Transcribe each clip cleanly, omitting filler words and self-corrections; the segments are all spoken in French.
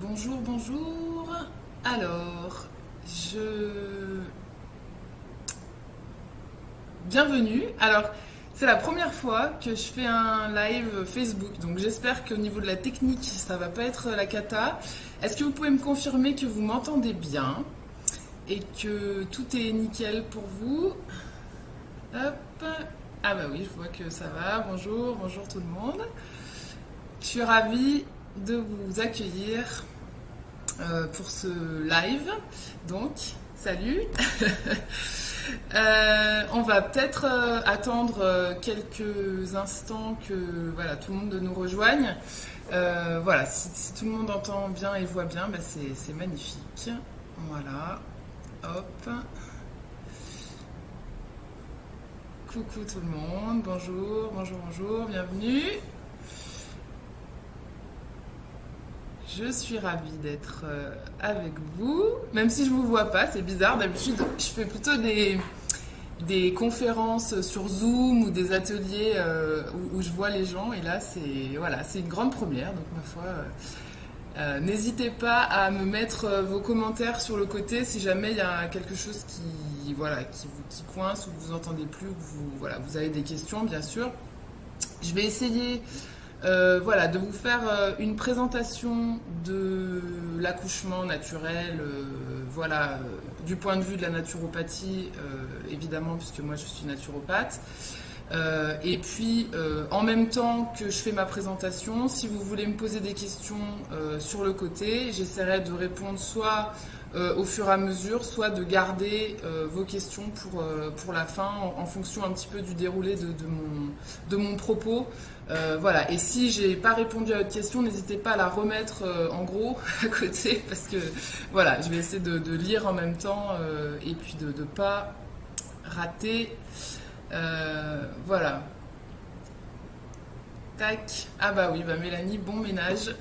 Bonjour, bonjour. Alors, je... Bienvenue. Alors, c'est la première fois que je fais un live Facebook, donc j'espère qu'au niveau de la technique, ça va pas être la cata. Est-ce que vous pouvez me confirmer que vous m'entendez bien et que tout est nickel pour vous? Hop. Ah bah oui, je vois que ça va. Bonjour, bonjour tout le monde. Je suis ravie de vous accueillir pour ce live. Donc, salut. On va peut-être attendre quelques instants que voilà, tout le monde nous rejoigne. Voilà, si tout le monde entend bien et voit bien, bah c'est magnifique. Voilà, hop. Coucou tout le monde, bonjour, bonjour, bonjour, bienvenue. Je suis ravie d'être avec vous, même si je ne vous vois pas, c'est bizarre. D'habitude, je fais plutôt des conférences sur Zoom ou des ateliers où je vois les gens. Et là, c'est voilà, c'est une grande première. Donc, ma foi, n'hésitez pas à me mettre vos commentaires sur le côté si jamais il y a quelque chose voilà, qui coince ou que vous entendez plus, ou que voilà, vous avez des questions, bien sûr. Je vais essayer voilà, de vous faire une présentation de l'accouchement naturel, voilà, du point de vue de la naturopathie, évidemment, puisque moi je suis naturopathe. Et puis, en même temps que je fais ma présentation, si vous voulez me poser des questions sur le côté, j'essaierai de répondre soit au fur et à mesure, soit de garder vos questions pour la fin, en fonction un petit peu du déroulé de mon propos. Voilà. Et si j'ai pas répondu à votre question, n'hésitez pas à la remettre en gros à côté, parce que voilà, je vais essayer de lire en même temps et puis de ne pas rater. Voilà. Tac. Ah bah oui, bah Mélanie, bon ménage.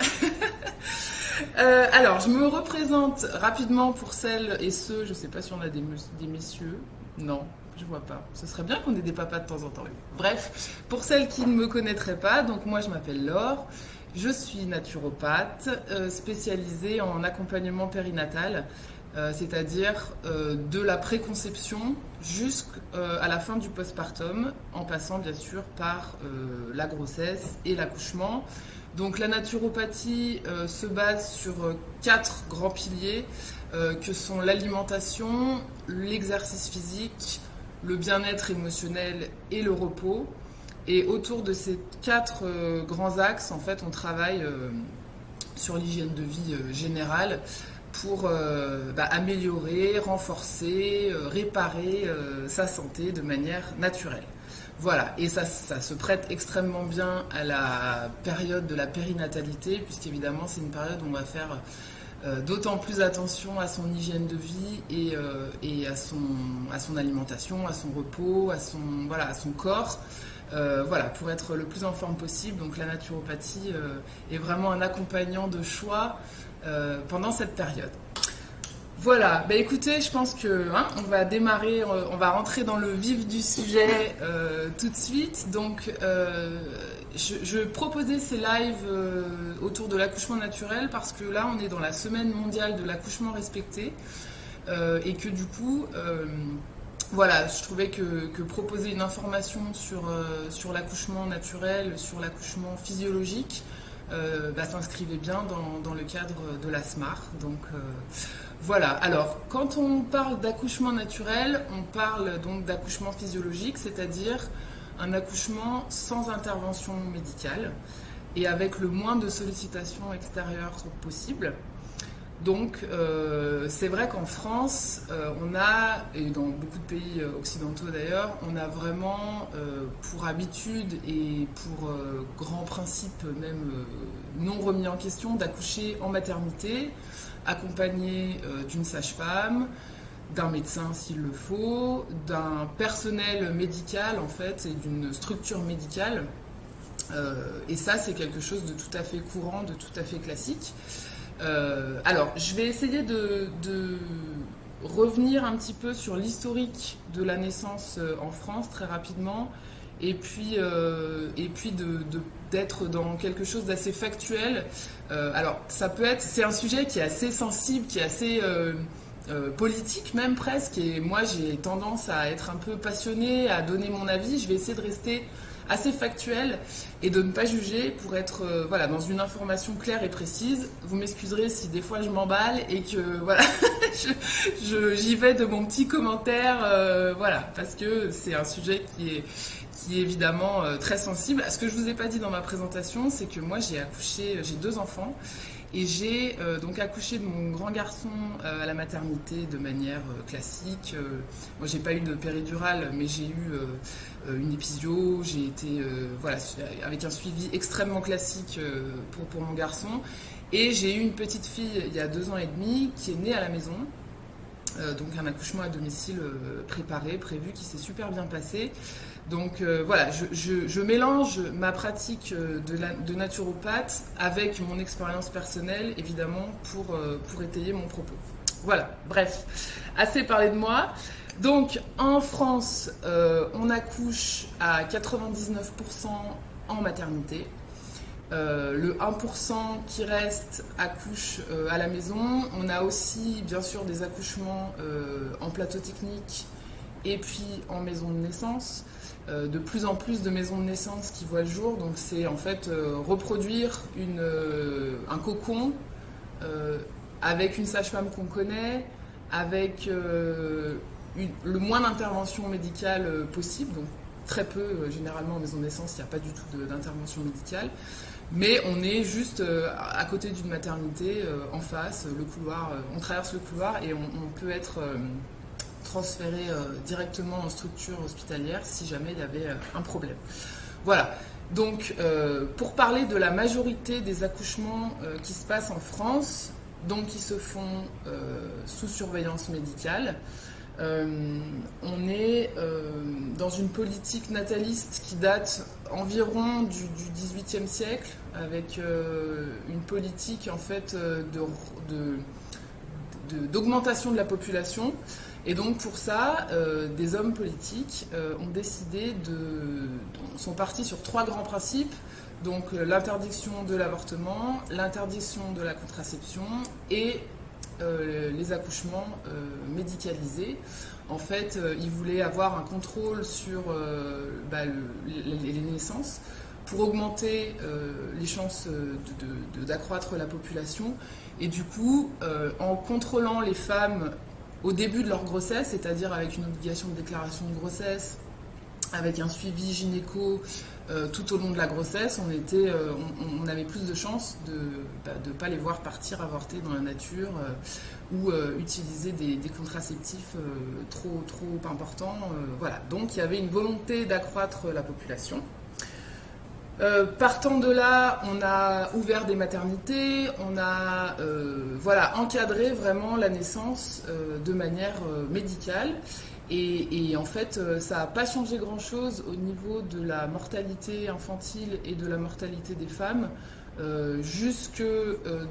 Alors, je me représente rapidement pour celles et ceux, je sais pas si on a des messieurs. Non, je vois pas. Ce serait bien qu'on ait des papas de temps en temps. Bref, pour celles qui ne me connaîtraient pas, donc moi je m'appelle Laure. Je suis naturopathe spécialisée en accompagnement périnatal, c'est-à-dire de la préconception jusqu'à la fin du postpartum, en passant bien sûr par la grossesse et l'accouchement. Donc la naturopathie se base sur quatre grands piliers que sont l'alimentation, l'exercice physique, le bien-être émotionnel et le repos. Et autour de ces quatre grands axes, en fait, on travaille sur l'hygiène de vie générale pour améliorer, renforcer, réparer sa santé de manière naturelle. Voilà, et ça se prête extrêmement bien à la période de la périnatalité, puisqu'évidemment c'est une période où on va faire d'autant plus attention à son hygiène de vie et à son alimentation, à son repos, à son corps. Voilà, pour être le plus en forme possible. Donc la naturopathie est vraiment un accompagnant de choix pendant cette période. Voilà, bah écoutez, je pense que on va démarrer, on va rentrer dans le vif du sujet tout de suite. Donc, je proposais ces lives autour de l'accouchement naturel parce que là, on est dans la semaine mondiale de l'accouchement respecté et que du coup, voilà, je trouvais que proposer une information sur l'accouchement naturel, sur l'accouchement physiologique, s'inscrivait bien dans le cadre de la SMAR. Donc, voilà, alors quand on parle d'accouchement naturel, on parle donc d'accouchement physiologique, c'est-à-dire un accouchement sans intervention médicale et avec le moins de sollicitations extérieures possible. Donc c'est vrai qu'en France, on a, et dans beaucoup de pays occidentaux d'ailleurs, on a vraiment pour habitude et pour grand principe même non remis en question d'accoucher en maternité, accompagné d'une sage-femme, d'un médecin s'il le faut, d'un personnel médical en fait et d'une structure médicale. Et ça c'est quelque chose de tout à fait courant, de tout à fait classique. Alors, je vais essayer de revenir un petit peu sur l'historique de la naissance en France très rapidement d'être dans quelque chose d'assez factuel. Alors, c'est un sujet qui est assez sensible, qui est assez politique même presque, et moi j'ai tendance à être un peu passionnée, à donner mon avis. Je vais essayer de rester assez factuel et de ne pas juger pour être voilà, dans une information claire et précise. Vous m'excuserez si des fois je m'emballe et que voilà, j'y vais de mon petit commentaire, voilà, parce que c'est un sujet qui est évidemment très sensible. Ce que je vous ai pas dit dans ma présentation, c'est que moi j'ai 2 enfants. Et j'ai donc accouché de mon grand garçon à la maternité de manière classique. Moi, j'ai pas eu de péridurale, mais j'ai eu une épisio. J'ai été voilà, avec un suivi extrêmement classique pour mon garçon. Et j'ai eu une petite fille il y a 2 ans et demi qui est née à la maison. Donc un accouchement à domicile préparé, prévu, qui s'est super bien passé. Donc voilà, je mélange ma pratique de naturopathe avec mon expérience personnelle, évidemment, pour étayer mon propos. Voilà, bref, assez parlé de moi. Donc en France, on accouche à 99% en maternité. Le 1% qui reste accouche à la maison. On a aussi bien sûr des accouchements en plateau technique et puis en maison de naissance. De plus en plus de maisons de naissance qui voient le jour, donc c'est en fait reproduire un cocon avec une sage-femme qu'on connaît, avec le moins d'intervention médicale possible, donc très peu, généralement en maison de naissance il n'y a pas du tout d'intervention médicale, mais on est juste à côté d'une maternité, en face, le couloir, on traverse le couloir et on peut être transféré directement en structure hospitalière si jamais il y avait un problème. Voilà, donc pour parler de la majorité des accouchements qui se passent en France, donc qui se font sous surveillance médicale, on est dans une politique nataliste qui date environ du XVIIIe siècle, avec une politique en fait d'augmentation de la population. Et donc pour ça, des hommes politiques ont décidé sont partis sur 3 grands principes. Donc l'interdiction de l'avortement, l'interdiction de la contraception et les accouchements médicalisés. En fait, ils voulaient avoir un contrôle sur les naissances pour augmenter les chances d'accroître la population. Et du coup, en contrôlant les femmes au début de leur grossesse, c'est-à-dire avec une obligation de déclaration de grossesse, avec un suivi gynéco tout au long de la grossesse, on avait plus de chances de ne pas les voir partir avorter dans la nature ou utiliser des contraceptifs trop importants. Voilà. Donc il y avait une volonté d'accroître la population. Partant de là, on a ouvert des maternités, on a encadré vraiment la naissance de manière médicale. Et en fait, ça n'a pas changé grand-chose au niveau de la mortalité infantile et de la mortalité des femmes, jusque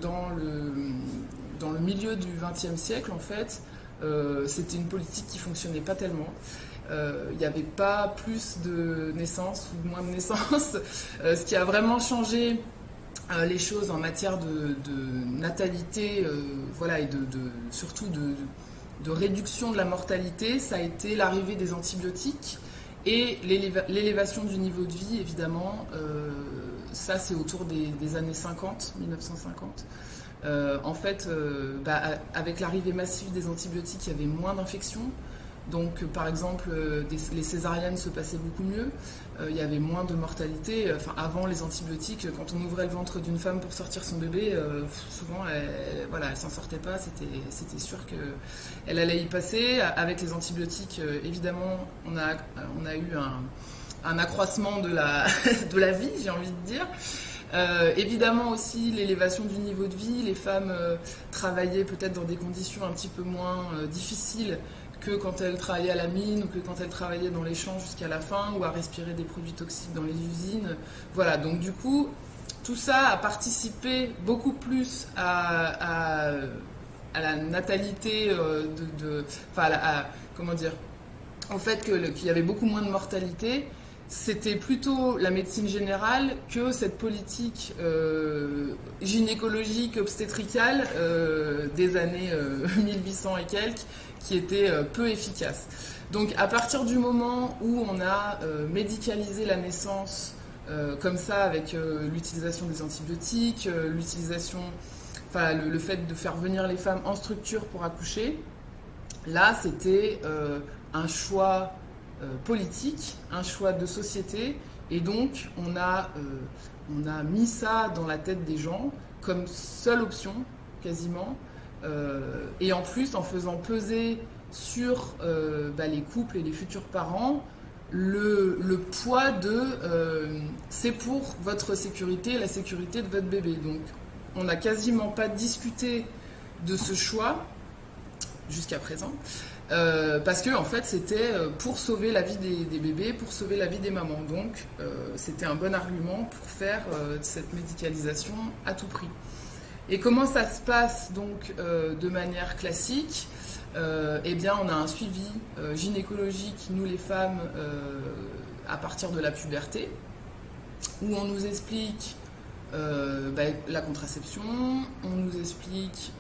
dans le milieu du XXe siècle, en fait. C'était une politique qui ne fonctionnait pas tellement. Il n'y avait pas plus de naissances ou moins de naissances. Ce qui a vraiment changé les choses en matière de natalité, voilà, et surtout de réduction de la mortalité, ça a été l'arrivée des antibiotiques et l'élévation du niveau de vie, évidemment. Ça, c'est autour des années 50, 1950. En fait, avec l'arrivée massive des antibiotiques, il y avait moins d'infections. Donc, par exemple, les césariennes se passaient beaucoup mieux. Il y avait moins de mortalité. Enfin, avant les antibiotiques, quand on ouvrait le ventre d'une femme pour sortir son bébé, souvent, elle s'en sortait pas. C'était sûr qu'elle allait y passer. Avec les antibiotiques, évidemment, on a eu un accroissement de la vie, j'ai envie de dire. Évidemment aussi l'élévation du niveau de vie. Les femmes travaillaient peut-être dans des conditions un petit peu moins difficiles que quand elles travaillaient à la mine ou que quand elles travaillaient dans les champs jusqu'à la fin ou à respirer des produits toxiques dans les usines. Voilà, donc du coup, tout ça a participé beaucoup plus à la natalité, comment dire, au fait qu'il y avait beaucoup moins de mortalité. c'était plutôt la médecine générale que cette politique gynécologique obstétricale des années 1800 et quelques qui était peu efficace. Donc à partir du moment où on a médicalisé la naissance comme ça avec l'utilisation des antibiotiques, le fait de faire venir les femmes en structure pour accoucher, là c'était un choix politique, un choix de société, et donc on a mis ça dans la tête des gens comme seule option, quasiment, et en plus en faisant peser sur les couples et les futurs parents le poids de c'est pour votre sécurité, la sécurité de votre bébé. Donc on n'a quasiment pas discuté de ce choix jusqu'à présent. Parce que en fait c'était pour sauver la vie des bébés, pour sauver la vie des mamans. Donc c'était un bon argument pour faire cette médicalisation à tout prix. Et comment ça se passe donc de manière classique? Eh bien on a un suivi gynécologique, nous les femmes, à partir de la puberté, où on nous explique la contraception, on nous explique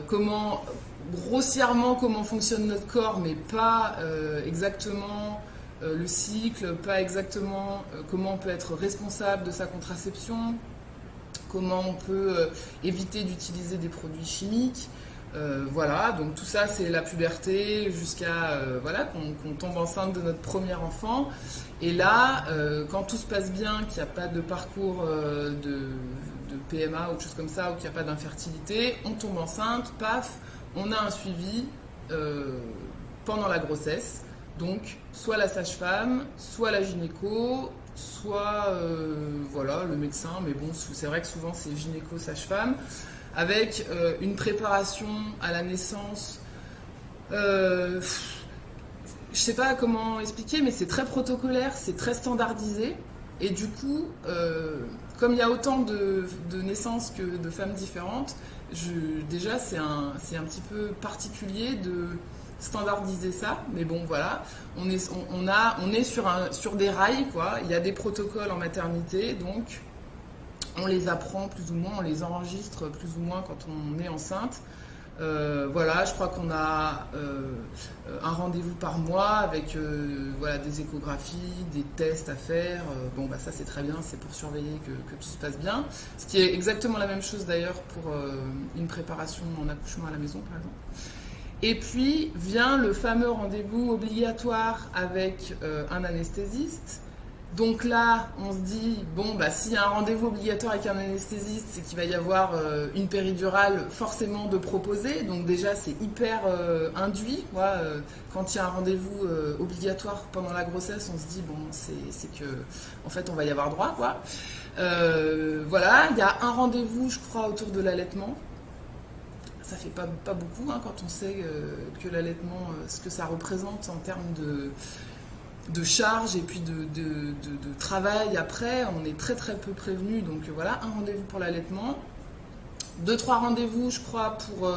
comment grossièrement comment fonctionne notre corps, mais pas exactement le cycle, pas exactement comment on peut être responsable de sa contraception, comment on peut éviter d'utiliser des produits chimiques. Donc tout ça c'est la puberté jusqu'à qu'on tombe enceinte de notre premier enfant. Et là, quand tout se passe bien, qu'il n'y a pas de parcours de PMA ou autre chose comme ça, ou qu'il n'y a pas d'infertilité, on tombe enceinte, paf, on a un suivi pendant la grossesse. Donc soit la sage-femme, soit la gynéco, soit le médecin, mais bon c'est vrai que souvent c'est gynéco, sage-femme, avec une préparation à la naissance. Je sais pas comment expliquer, mais c'est très protocolaire, c'est très standardisé, et du coup comme il y a autant de naissances que de femmes différentes, déjà c'est un petit peu particulier de standardiser ça, mais bon voilà, on est sur des rails quoi. Il y a des protocoles en maternité, donc on les apprend plus ou moins, on les enregistre plus ou moins quand on est enceinte. Je crois qu'on a un rendez-vous par mois avec des échographies, des tests à faire. Ça c'est très bien, c'est pour surveiller que tout se passe bien. Ce qui est exactement la même chose d'ailleurs pour une préparation en accouchement à la maison par exemple. Et puis vient le fameux rendez-vous obligatoire avec un anesthésiste. Donc là, on se dit, s'il y a un rendez-vous obligatoire avec un anesthésiste, c'est qu'il va y avoir une péridurale forcément de proposer. Donc déjà, c'est hyper induit, quoi. Quand il y a un rendez-vous obligatoire pendant la grossesse, on se dit, c'est que, en fait, on va y avoir droit, quoi. Il y a un rendez-vous, je crois, autour de l'allaitement. Ça fait pas beaucoup, hein, quand on sait que l'allaitement, ce que ça représente en termes de charge et puis de travail après, on est très très peu prévenu. Donc un rendez-vous pour l'allaitement, 2-3 rendez-vous je crois pour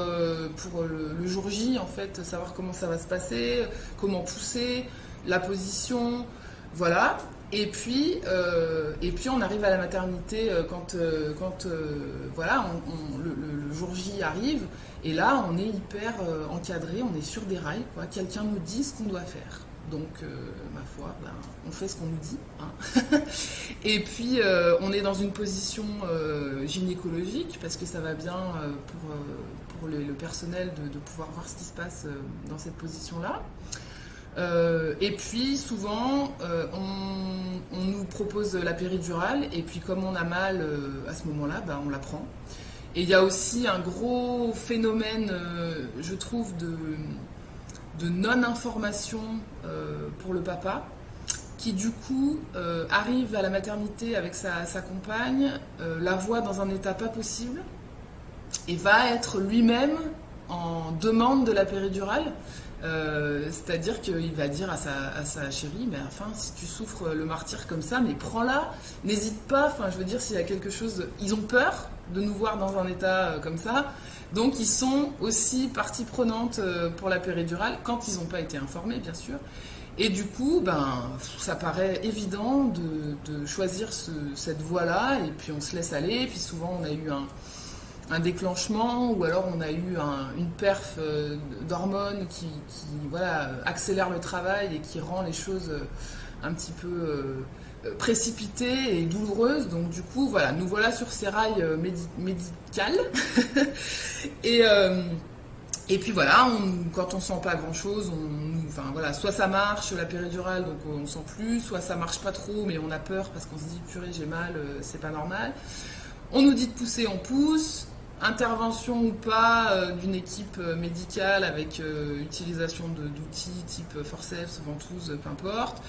le jour J, en fait, savoir comment ça va se passer, comment pousser, la position, et puis on arrive à la maternité quand le jour J arrive, et là on est hyper encadré, on est sur des rails, quoi. Quelqu'un nous dit ce qu'on doit faire. Donc, ma foi, on fait ce qu'on nous dit. Hein. Et puis, on est dans une position gynécologique, parce que ça va bien pour le personnel de pouvoir voir ce qui se passe dans cette position-là. Et puis, souvent, on nous propose la péridurale, et puis comme on a mal à ce moment-là, on la prend. Et il y a aussi un gros phénomène, je trouve, de non-information pour le papa, qui du coup arrive à la maternité avec sa compagne, la voit dans un état pas possible, et va être lui-même en demande de la péridurale. C'est-à-dire qu'il va dire à sa chérie, mais enfin, si tu souffres le martyre comme ça, mais prends-la, n'hésite pas. Enfin, je veux dire, s'il y a quelque chose, ils ont peur de nous voir dans un état comme ça, donc ils sont aussi partie prenante pour la péridurale, quand ils n'ont pas été informés, bien sûr. Et du coup, ben, ça paraît évident de choisir cette voie-là, et puis on se laisse aller, et puis souvent on a eu un déclenchement, ou alors on a eu une perf d'hormones voilà, accélère le travail et qui rend les choses un petit peu précipitées et douloureuses. Donc du coup, voilà, nous voilà sur ces rails médicales. et, et puis voilà, quand on sent pas grand chose, enfin voilà, soit ça marche la péridurale, donc on sent plus, soit ça marche pas trop, mais on a peur parce qu'on se dit purée j'ai mal, c'est pas normal. On nous dit de pousser, on pousse. Intervention ou pas d'une équipe médicale avec utilisation d'outils type forceps, ventouse, peu importe.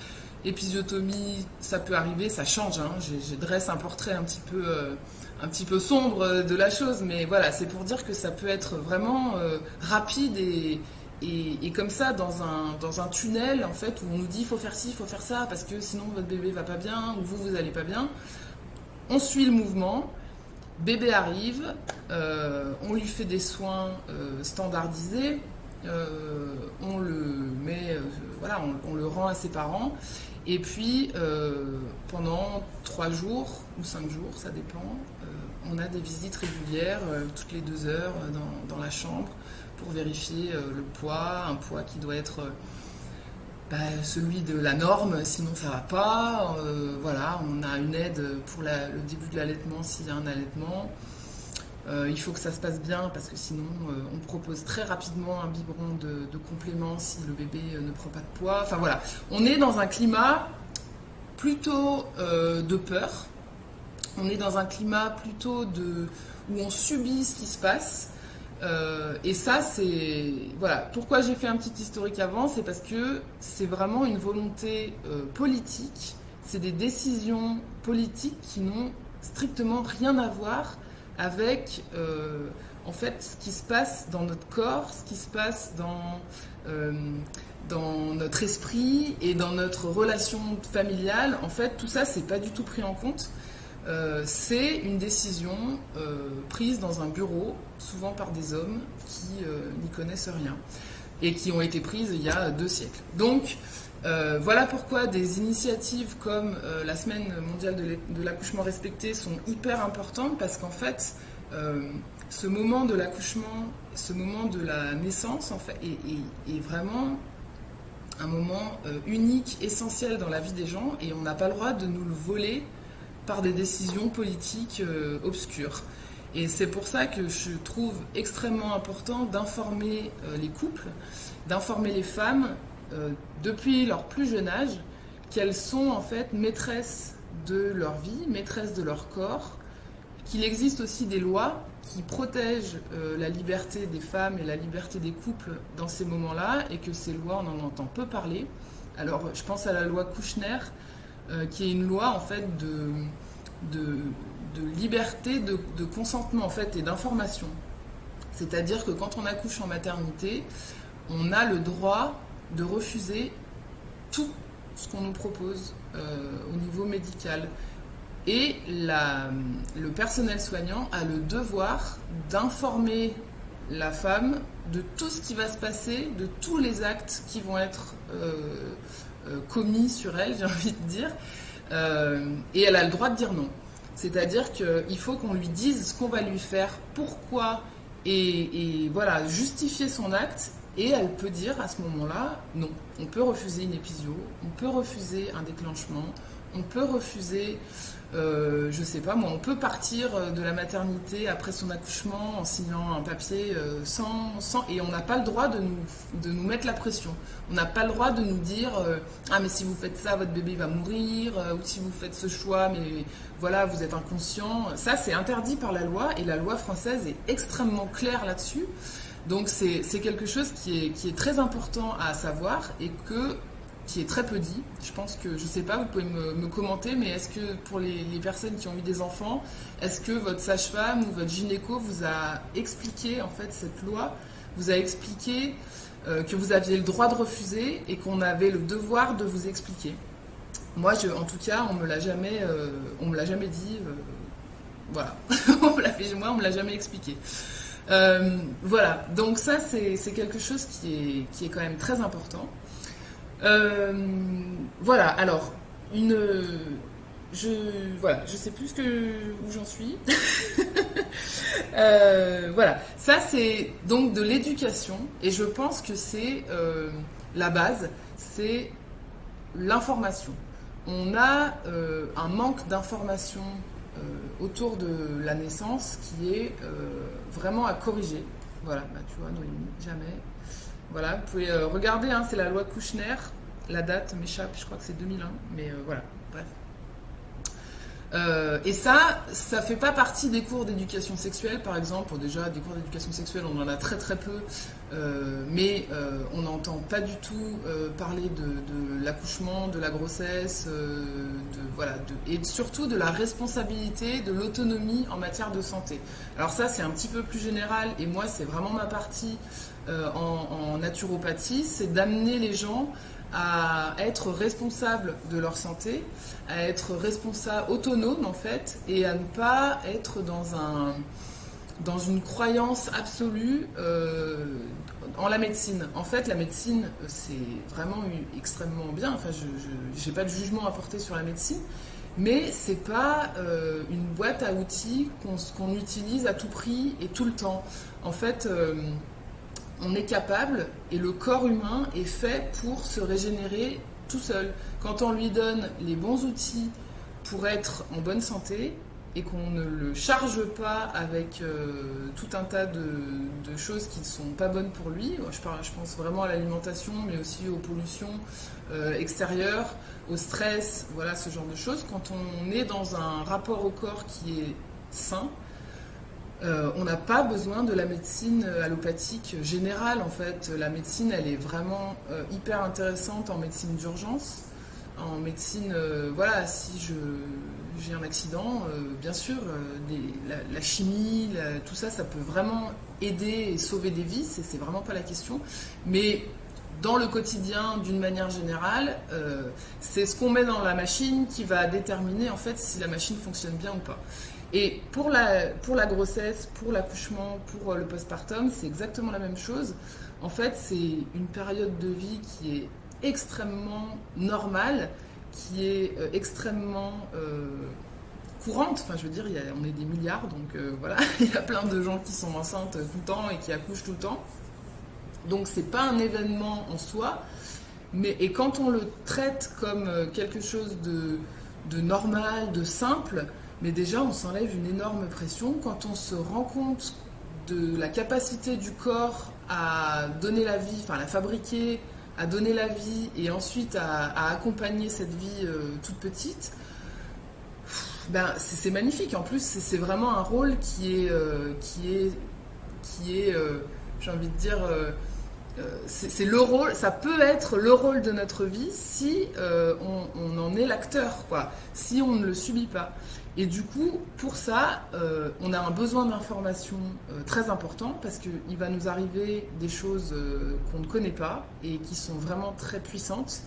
Épisiotomie, ça peut arriver, ça change. Hein. Je dresse un portrait un petit peu sombre de la chose, mais voilà, c'est pour dire que ça peut être vraiment rapide et comme ça dans un tunnel en fait où on nous dit il faut faire ci, il faut faire ça parce que sinon votre bébé va pas bien ou vous allez pas bien. On suit le mouvement. Bébé arrive, on lui fait des soins standardisés, on le met, voilà, on le rend à ses parents, et puis pendant 3 jours ou 5 jours, ça dépend, on a des visites régulières toutes les 2 heures dans la chambre pour vérifier le poids, un poids qui doit être celui de la norme, sinon ça va pas. Voilà, on a une aide pour le début de l'allaitement s'il y a un allaitement. Il faut que ça se passe bien parce que sinon on propose très rapidement un biberon de complément si le bébé ne prend pas de poids. Enfin voilà, on est dans un climat plutôt de peur. On est dans un climat plutôt où on subit ce qui se passe. Et ça, c'est... Voilà. Pourquoi j'ai fait un petit historique avant, c'est parce que c'est vraiment une volonté politique. C'est des décisions politiques qui n'ont strictement rien à voir avec, en fait, ce qui se passe dans notre corps, ce qui se passe dans notre esprit et dans notre relation familiale. En fait, tout ça, c'est pas du tout pris en compte. C'est une décision prise dans un bureau, souvent par des hommes qui n'y connaissent rien et qui ont été prises il y a 2 siècles. Donc voilà pourquoi des initiatives comme la semaine mondiale de l'accouchement respecté sont hyper importantes parce qu'en fait ce moment de l'accouchement, ce moment de la naissance en fait, est vraiment un moment unique, essentiel dans la vie des gens et on n'a pas le droit de nous le voler par des décisions politiques obscures. Et c'est pour ça que je trouve extrêmement important d'informer les couples, d'informer les femmes depuis leur plus jeune âge qu'elles sont en fait maîtresses de leur vie, maîtresses de leur corps, qu'il existe aussi des lois qui protègent la liberté des femmes et la liberté des couples dans ces moments-là et que ces lois, on en entend peu parler. Alors je pense à la loi Kouchner, qui est une loi en fait de liberté de consentement en fait et d'information. C'est-à-dire que quand on accouche en maternité, on a le droit de refuser tout ce qu'on nous propose au niveau médical. Et le personnel soignant a le devoir d'informer la femme de tout ce qui va se passer, de tous les actes qui vont être commis sur elle, j'ai envie de dire, et elle a le droit de dire non. C'est-à-dire qu'il faut qu'on lui dise ce qu'on va lui faire, pourquoi, et voilà, justifier son acte, et elle peut dire à ce moment-là, non. On peut refuser une épisio, on peut refuser un déclenchement, on peut refuser, je sais pas moi, on peut partir de la maternité après son accouchement en signant un papier et on n'a pas le droit de nous mettre la pression. On n'a pas le droit de nous dire ah mais si vous faites ça votre bébé va mourir ou si vous faites ce choix mais voilà vous êtes inconscient. Ça c'est interdit par la loi et la loi française est extrêmement claire là-dessus. Donc c'est quelque chose qui est très important à savoir et qui est très peu dit. Je pense que, je sais pas, vous pouvez me commenter, mais est-ce que pour les personnes qui ont eu des enfants, est-ce que votre sage-femme ou votre gynéco vous a expliqué en fait cette loi, vous a expliqué que vous aviez le droit de refuser et qu'on avait le devoir de vous expliquer? Moi, en tout cas, on me l'a jamais dit. Voilà, on me l'a jamais expliqué. Voilà, donc ça c'est quelque chose qui est quand même très important. Euh, voilà, alors, une... Je, voilà, je sais plus où j'en suis. Voilà, ça c'est donc de l'éducation et je pense que c'est la base, c'est l'information. On a un manque d'information autour de la naissance qui est vraiment à corriger. Voilà, bah, tu vois, Noémie, jamais. Voilà, vous pouvez regarder, hein, c'est la loi Kouchner. La date m'échappe, je crois que c'est 2001, mais voilà, bref. Et ça fait pas partie des cours d'éducation sexuelle, par exemple. Bon, déjà, des cours d'éducation sexuelle, on en a très très peu, mais on n'entend pas du tout parler de l'accouchement, de la grossesse, voilà, et surtout de la responsabilité, de l'autonomie en matière de santé. Alors ça, c'est un petit peu plus général, et moi, c'est vraiment ma partie en naturopathie, c'est d'amener les gens à être responsables de leur santé, à être responsables, autonomes en fait, et à ne pas être dans une croyance absolue en la médecine. En fait, la médecine, c'est vraiment extrêmement bien. Enfin, je n'ai pas de jugement à porter sur la médecine, mais c'est pas une boîte à outils qu'on utilise à tout prix et tout le temps. En fait, on est capable et le corps humain est fait pour se régénérer tout seul. Quand on lui donne les bons outils pour être en bonne santé et qu'on ne le charge pas avec tout un tas de choses qui ne sont pas bonnes pour lui, je pense vraiment à l'alimentation mais aussi aux pollutions extérieures, au stress, voilà ce genre de choses. Quand on est dans un rapport au corps qui est sain, on n'a pas besoin de la médecine allopathique générale en fait. La médecine, elle est vraiment hyper intéressante en médecine d'urgence. En médecine, voilà, si j'ai un accident, bien sûr, la chimie, tout ça, ça peut vraiment aider et sauver des vies, c'est vraiment pas la question. Mais dans le quotidien, d'une manière générale, c'est ce qu'on met dans la machine qui va déterminer en fait si la machine fonctionne bien ou pas. Et pour la grossesse, pour l'accouchement, pour le postpartum, c'est exactement la même chose. En fait, c'est une période de vie qui est extrêmement normale, qui est extrêmement courante. Enfin, je veux dire, on est des milliards, donc voilà, il y a plein de gens qui sont enceintes tout le temps et qui accouchent tout le temps. Donc, c'est pas un événement en soi, et quand on le traite comme quelque chose de normal, de simple, mais déjà on s'enlève une énorme pression quand on se rend compte de la capacité du corps à donner la vie, enfin à la fabriquer, à donner la vie et ensuite à accompagner cette vie toute petite. Ben, c'est magnifique. En plus, c'est vraiment un rôle qui est, j'ai envie de dire, c'est le rôle, ça peut être le rôle de notre vie si on en est l'acteur, quoi, si on ne le subit pas. Et du coup, pour ça, on a un besoin d'information très important parce qu'il va nous arriver des choses qu'on ne connaît pas et qui sont vraiment très puissantes.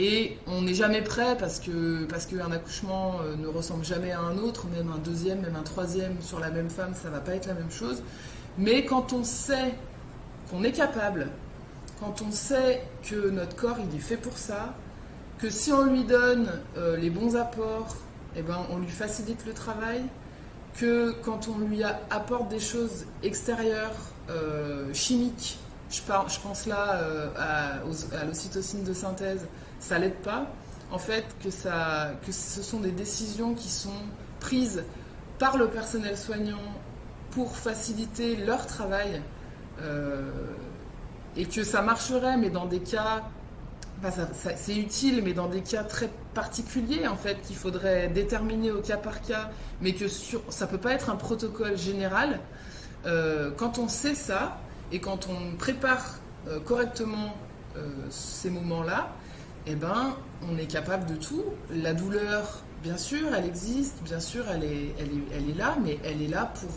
Et on n'est jamais prêt parce qu'un accouchement ne ressemble jamais à un autre, même un deuxième, même un troisième sur la même femme, ça va pas être la même chose. Mais quand on sait qu'on est capable, quand on sait que notre corps il est fait pour ça, que si on lui donne les bons apports, eh ben, on lui facilite le travail, que quand on lui apporte des choses extérieures, chimiques, je pense là à l'ocytocine de synthèse, ça l'aide pas. En fait, que ce sont des décisions qui sont prises par le personnel soignant pour faciliter leur travail. Euh, et que ça marcherait, mais dans des cas, enfin, c'est utile, mais dans des cas très particuliers, en fait, qu'il faudrait déterminer au cas par cas, mais que ça peut pas être un protocole général. Quand on sait ça, et quand on prépare correctement ces moments-là, eh ben, on est capable de tout. La douleur, bien sûr, elle existe, bien sûr, elle est là, mais elle est là pour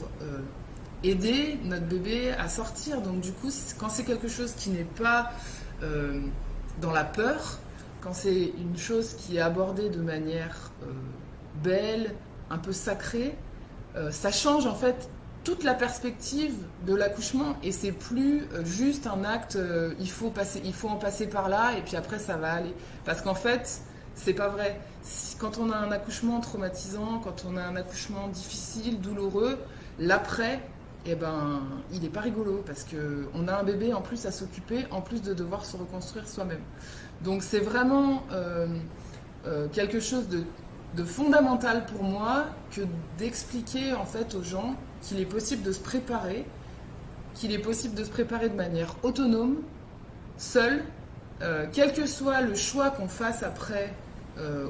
aider notre bébé à sortir. Donc du coup, quand c'est quelque chose qui n'est pas euh, dans la peur, quand c'est une chose qui est abordée de manière belle, un peu sacrée, ça change en fait toute la perspective de l'accouchement et c'est plus juste un acte, il faut en passer par là et puis après ça va aller. Parce qu'en fait, c'est pas vrai. Quand on a un accouchement traumatisant, quand on a un accouchement difficile, douloureux, l'après, eh ben, il n'est pas rigolo parce qu'on a un bébé en plus à s'occuper, en plus de devoir se reconstruire soi-même. Donc c'est vraiment quelque chose de fondamental pour moi que d'expliquer en fait aux gens qu'il est possible de se préparer, de manière autonome, seul, quel que soit le choix qu'on fasse après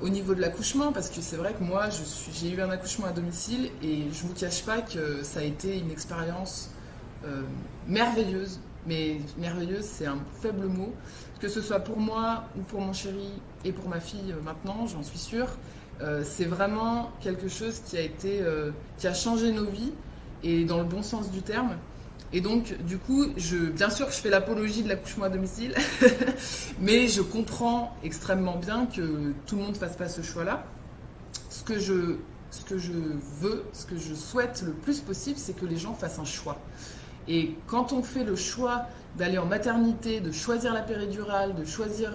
au niveau de l'accouchement, parce que c'est vrai que moi j'ai eu un accouchement à domicile et je vous cache pas que ça a été une expérience merveilleuse, mais merveilleuse c'est un faible mot, que ce soit pour moi ou pour mon chéri et pour ma fille maintenant, j'en suis sûre. C'est vraiment quelque chose qui a changé nos vies et dans le bon sens du terme. Et donc, du coup, bien sûr que je fais l'apologie de l'accouchement à domicile, mais je comprends extrêmement bien que tout le monde ne fasse pas ce choix-là. Ce que je veux, ce que je souhaite le plus possible, c'est que les gens fassent un choix. Et quand on fait le choix d'aller en maternité, de choisir la péridurale, de choisir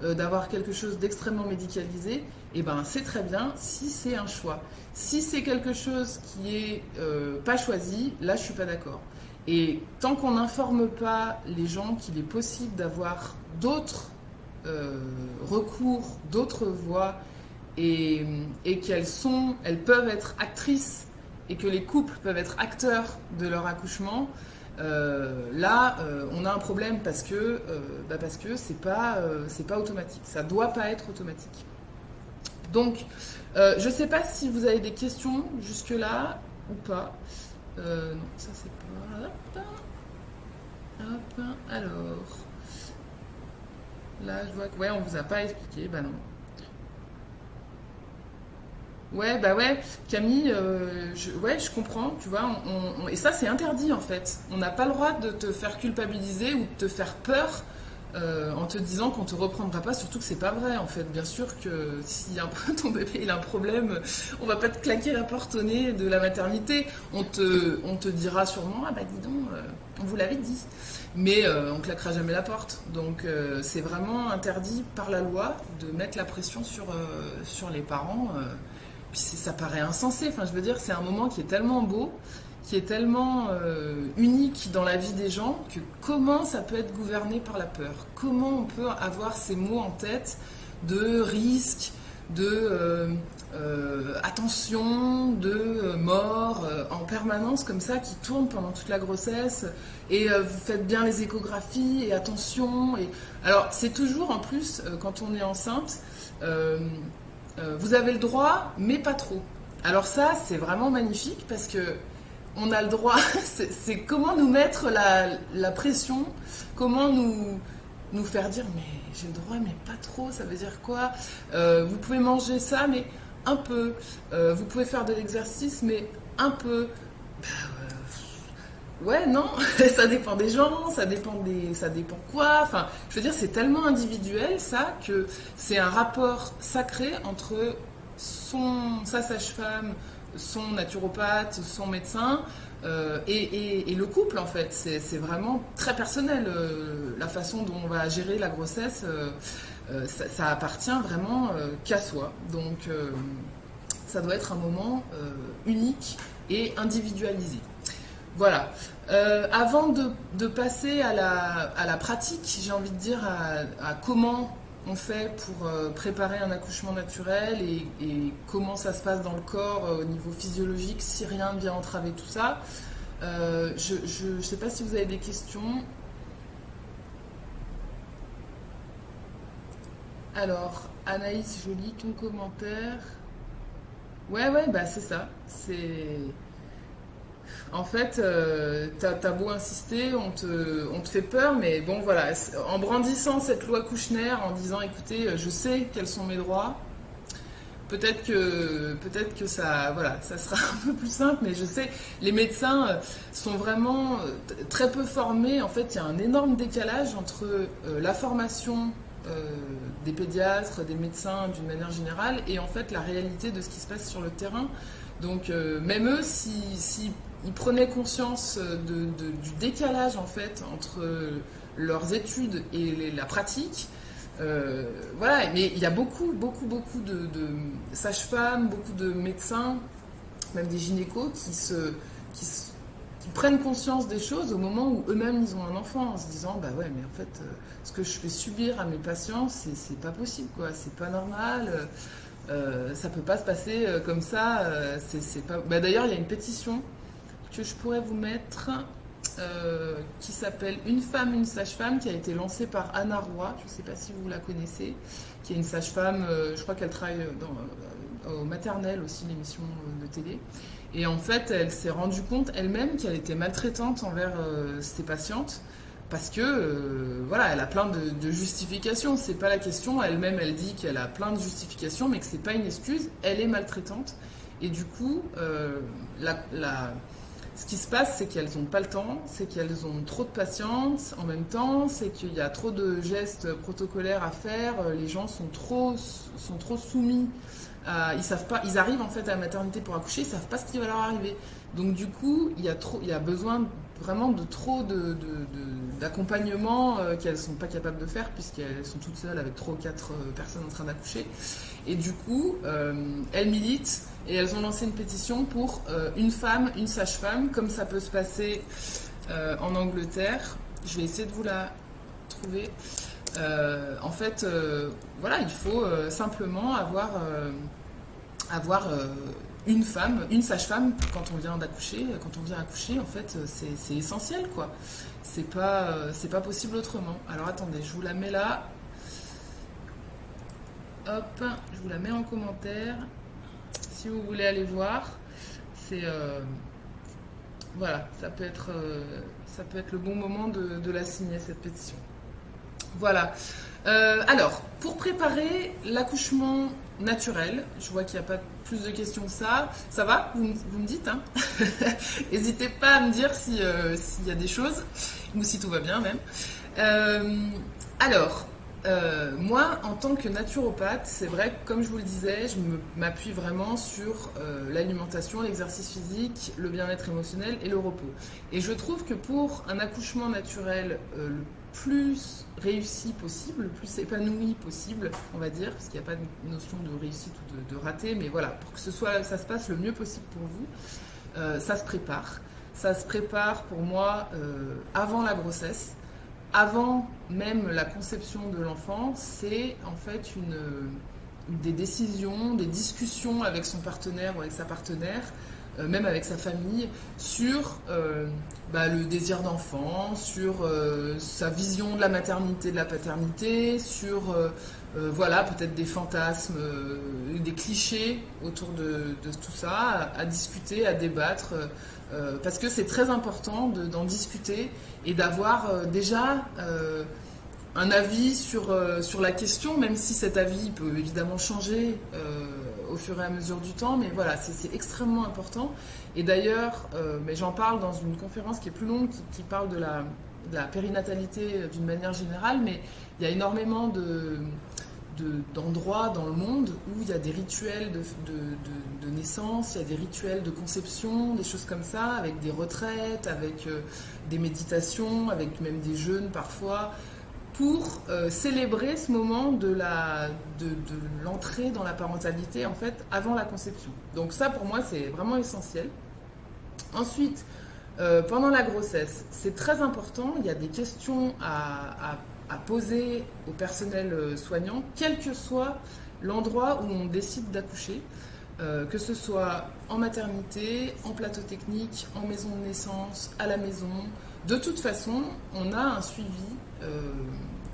d'avoir quelque chose d'extrêmement médicalisé, eh ben c'est très bien si c'est un choix. Si c'est quelque chose qui est pas choisi, là je suis pas d'accord. Et tant qu'on n'informe pas les gens qu'il est possible d'avoir d'autres recours, d'autres voies, et elles peuvent être actrices et que les couples peuvent être acteurs de leur accouchement, là on a un problème parce que c'est pas automatique, ça doit pas être automatique. Donc je sais pas si vous avez des questions jusque là ou pas. Non, ça c'est pas. Hop, alors. Là, je vois que. Ouais, on vous a pas expliqué, bah non. Ouais, bah ouais, Camille, je comprends, tu vois, et ça c'est interdit en fait. On n'a pas le droit de te faire culpabiliser ou de te faire peur en te disant qu'on te reprendra pas, surtout que c'est pas vrai en fait. Bien sûr que si ton bébé il a un problème, on va pas te claquer la porte au nez de la maternité. On te dira sûrement, ah bah dis donc, on vous l'avait dit. Mais on claquera jamais la porte. Donc c'est vraiment interdit par la loi de mettre la pression sur les parents. Puis ça paraît insensé, enfin je veux dire c'est un moment qui est tellement beau, qui est tellement unique dans la vie des gens, que comment ça peut être gouverné par la peur? Comment on peut avoir ces mots en tête de risque, de attention, de mort en permanence comme ça, qui tourne pendant toute la grossesse, et vous faites bien les échographies, et attention, et... Alors c'est toujours en plus, quand on est enceinte, vous avez le droit, mais pas trop. Alors ça, c'est vraiment magnifique parce que on a le droit. C'est comment nous mettre la pression, comment nous faire dire mais j'ai le droit, mais pas trop. Ça veut dire quoi? Vous pouvez manger ça, mais un peu. Vous pouvez faire de l'exercice, mais un peu. Ouais, non, ça dépend des gens, ça dépend quoi. Enfin, je veux dire, c'est tellement individuel ça que c'est un rapport sacré entre sa sage-femme, son naturopathe, son médecin et le couple en fait. C'est vraiment très personnel la façon dont on va gérer la grossesse. Ça appartient vraiment qu'à soi. Donc, ça doit être un moment unique et individualisé. Voilà. Avant de passer à la pratique, j'ai envie de dire à comment on fait pour préparer un accouchement naturel et comment ça se passe dans le corps au niveau physiologique, si rien ne vient entraver tout ça. Je ne sais pas si vous avez des questions. Alors, Anaïs, je lis ton commentaire. Ouais, bah c'est ça. En fait, t'as beau insister, on te fait peur, mais bon voilà, en brandissant cette loi Kouchner, en disant écoutez, je sais quels sont mes droits, peut-être que ça, voilà, ça sera un peu plus simple, mais je sais, les médecins sont vraiment très peu formés. En fait, il y a un énorme décalage entre la formation des pédiatres, des médecins d'une manière générale, et en fait la réalité de ce qui se passe sur le terrain. Donc même eux, si ils prenaient conscience du décalage en fait entre leurs études et la pratique, voilà, mais il y a beaucoup de sages-femmes, beaucoup de médecins, même des gynécos qui, qui prennent conscience des choses au moment où eux-mêmes ils ont un enfant, en se disant bah ouais, mais en fait ce que je fais subir à mes patients, c'est pas possible, quoi, c'est pas normal, ça peut pas se passer comme ça, c'est pas. Bah, d'ailleurs, il y a une pétition que je pourrais vous mettre qui s'appelle Une femme, une sage-femme, qui a été lancée par Anna Roy, je ne sais pas si vous la connaissez, qui est une sage-femme, je crois qu'elle travaille au maternel aussi, l'émission de télé. Et en fait, elle s'est rendue compte elle-même qu'elle était maltraitante envers ses patientes, parce que voilà, elle a plein de justifications. C'est pas la question. Elle-même, elle dit qu'elle a plein de justifications, mais que c'est pas une excuse. Elle est maltraitante. Et du coup, ce qui se passe, c'est qu'elles n'ont pas le temps, c'est qu'elles ont trop de patientes en même temps, c'est qu'il y a trop de gestes protocolaires à faire. Les gens sont trop soumis. Ils savent pas, ils arrivent en fait à la maternité pour accoucher, ils savent pas ce qui va leur arriver. Donc du coup, il y a besoin vraiment de trop d'accompagnement qu'elles sont pas capables de faire puisqu'elles sont toutes seules avec 3 ou 4 personnes en train d'accoucher. Et du coup, elles militent et elles ont lancé une pétition pour une femme, une sage-femme, comme ça peut se passer en Angleterre. Je vais essayer de vous la trouver. En fait, voilà, il faut simplement avoir une femme, une sage-femme quand on vient d'accoucher. Quand on vient accoucher, en fait, c'est essentiel, quoi. C'est pas possible autrement. Alors attendez, je vous la mets là. Hop, je vous la mets en commentaire. Si vous voulez aller voir, c'est voilà, ça peut être le bon moment de la signer, cette pétition. Voilà. Alors, pour préparer l'accouchement naturel, je vois qu'il n'y a pas plus de questions que ça. Ça va? Vous me dites, hein? N'hésitez pas à me dire s'il y a des choses, ou si tout va bien même. Alors, moi, en tant que naturopathe, c'est vrai que, comme je vous le disais, je m'appuie vraiment sur l'alimentation, l'exercice physique, le bien-être émotionnel et le repos. Et je trouve que pour un accouchement naturel le plus réussi possible, le plus épanoui possible, on va dire, parce qu'il n'y a pas de notion de réussite ou de raté, mais voilà, pour que ça se passe le mieux possible pour vous, ça se prépare. Ça se prépare pour moi avant la grossesse. Avant même la conception de l'enfant, c'est en fait des décisions, des discussions avec son partenaire ou avec sa partenaire, même avec sa famille, sur le désir d'enfant, sur sa vision de la maternité, de la paternité, sur voilà, peut-être des fantasmes, des clichés autour de tout ça, à discuter, à débattre, parce que c'est très important d'en discuter et d'avoir déjà un avis sur la question, même si cet avis peut évidemment changer au fur et à mesure du temps, mais voilà, c'est extrêmement important. Et d'ailleurs, mais j'en parle dans une conférence qui est plus longue, qui parle de la périnatalité d'une manière générale, mais il y a énormément d'endroits dans le monde où il y a des rituels de naissance, il y a des rituels de conception, des choses comme ça, avec des retraites, avec des méditations, avec même des jeûnes parfois, pour célébrer ce moment de l'entrée dans la parentalité, en fait, avant la conception. Donc ça, pour moi, c'est vraiment essentiel. Ensuite, pendant la grossesse, c'est très important, il y a des questions à poser au personnel soignant, quel que soit l'endroit où on décide d'accoucher, que ce soit en maternité, en plateau technique, en maison de naissance, à la maison. De toute façon, on a un suivi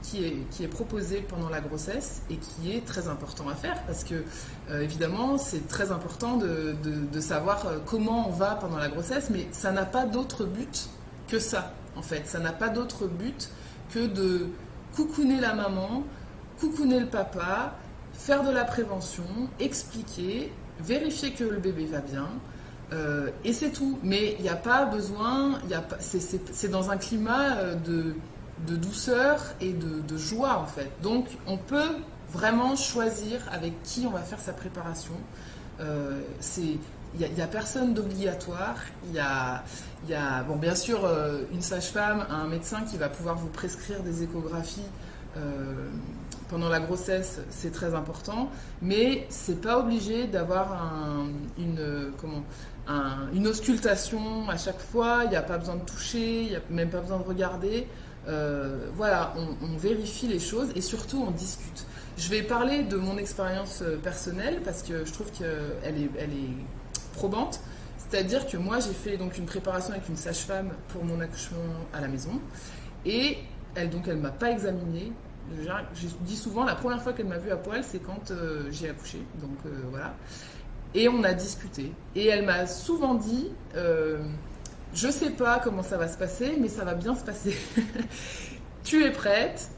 qui est proposé pendant la grossesse et qui est très important à faire parce que, évidemment, c'est très important de savoir comment on va pendant la grossesse, mais ça n'a pas d'autre but que ça, en fait. Ça n'a pas d'autre but que de coucouner la maman, coucouner le papa, faire de la prévention, expliquer, vérifier que le bébé va bien, et c'est tout. Mais il n'y a pas besoin, c'est dans un climat de douceur et de joie en fait. Donc on peut vraiment choisir avec qui on va faire sa préparation. Il y a personne d'obligatoire. Bon, bien sûr, une sage-femme, un médecin qui va pouvoir vous prescrire des échographies pendant la grossesse, c'est très important. Mais c'est pas obligé d'avoir une auscultation à chaque fois. Il n'y a pas besoin de toucher, il n'y a même pas besoin de regarder. Voilà, on vérifie les choses et surtout on discute. Je vais parler de mon expérience personnelle parce que je trouve qu'elle est probante. C'est-à-dire que moi j'ai fait donc une préparation avec une sage-femme pour mon accouchement à la maison et elle m'a pas examinée. Je dis souvent la première fois qu'elle m'a vue à poil c'est quand j'ai accouché. Donc voilà. Et on a discuté. Et elle m'a souvent dit je sais pas comment ça va se passer, mais ça va bien se passer. Tu es prête,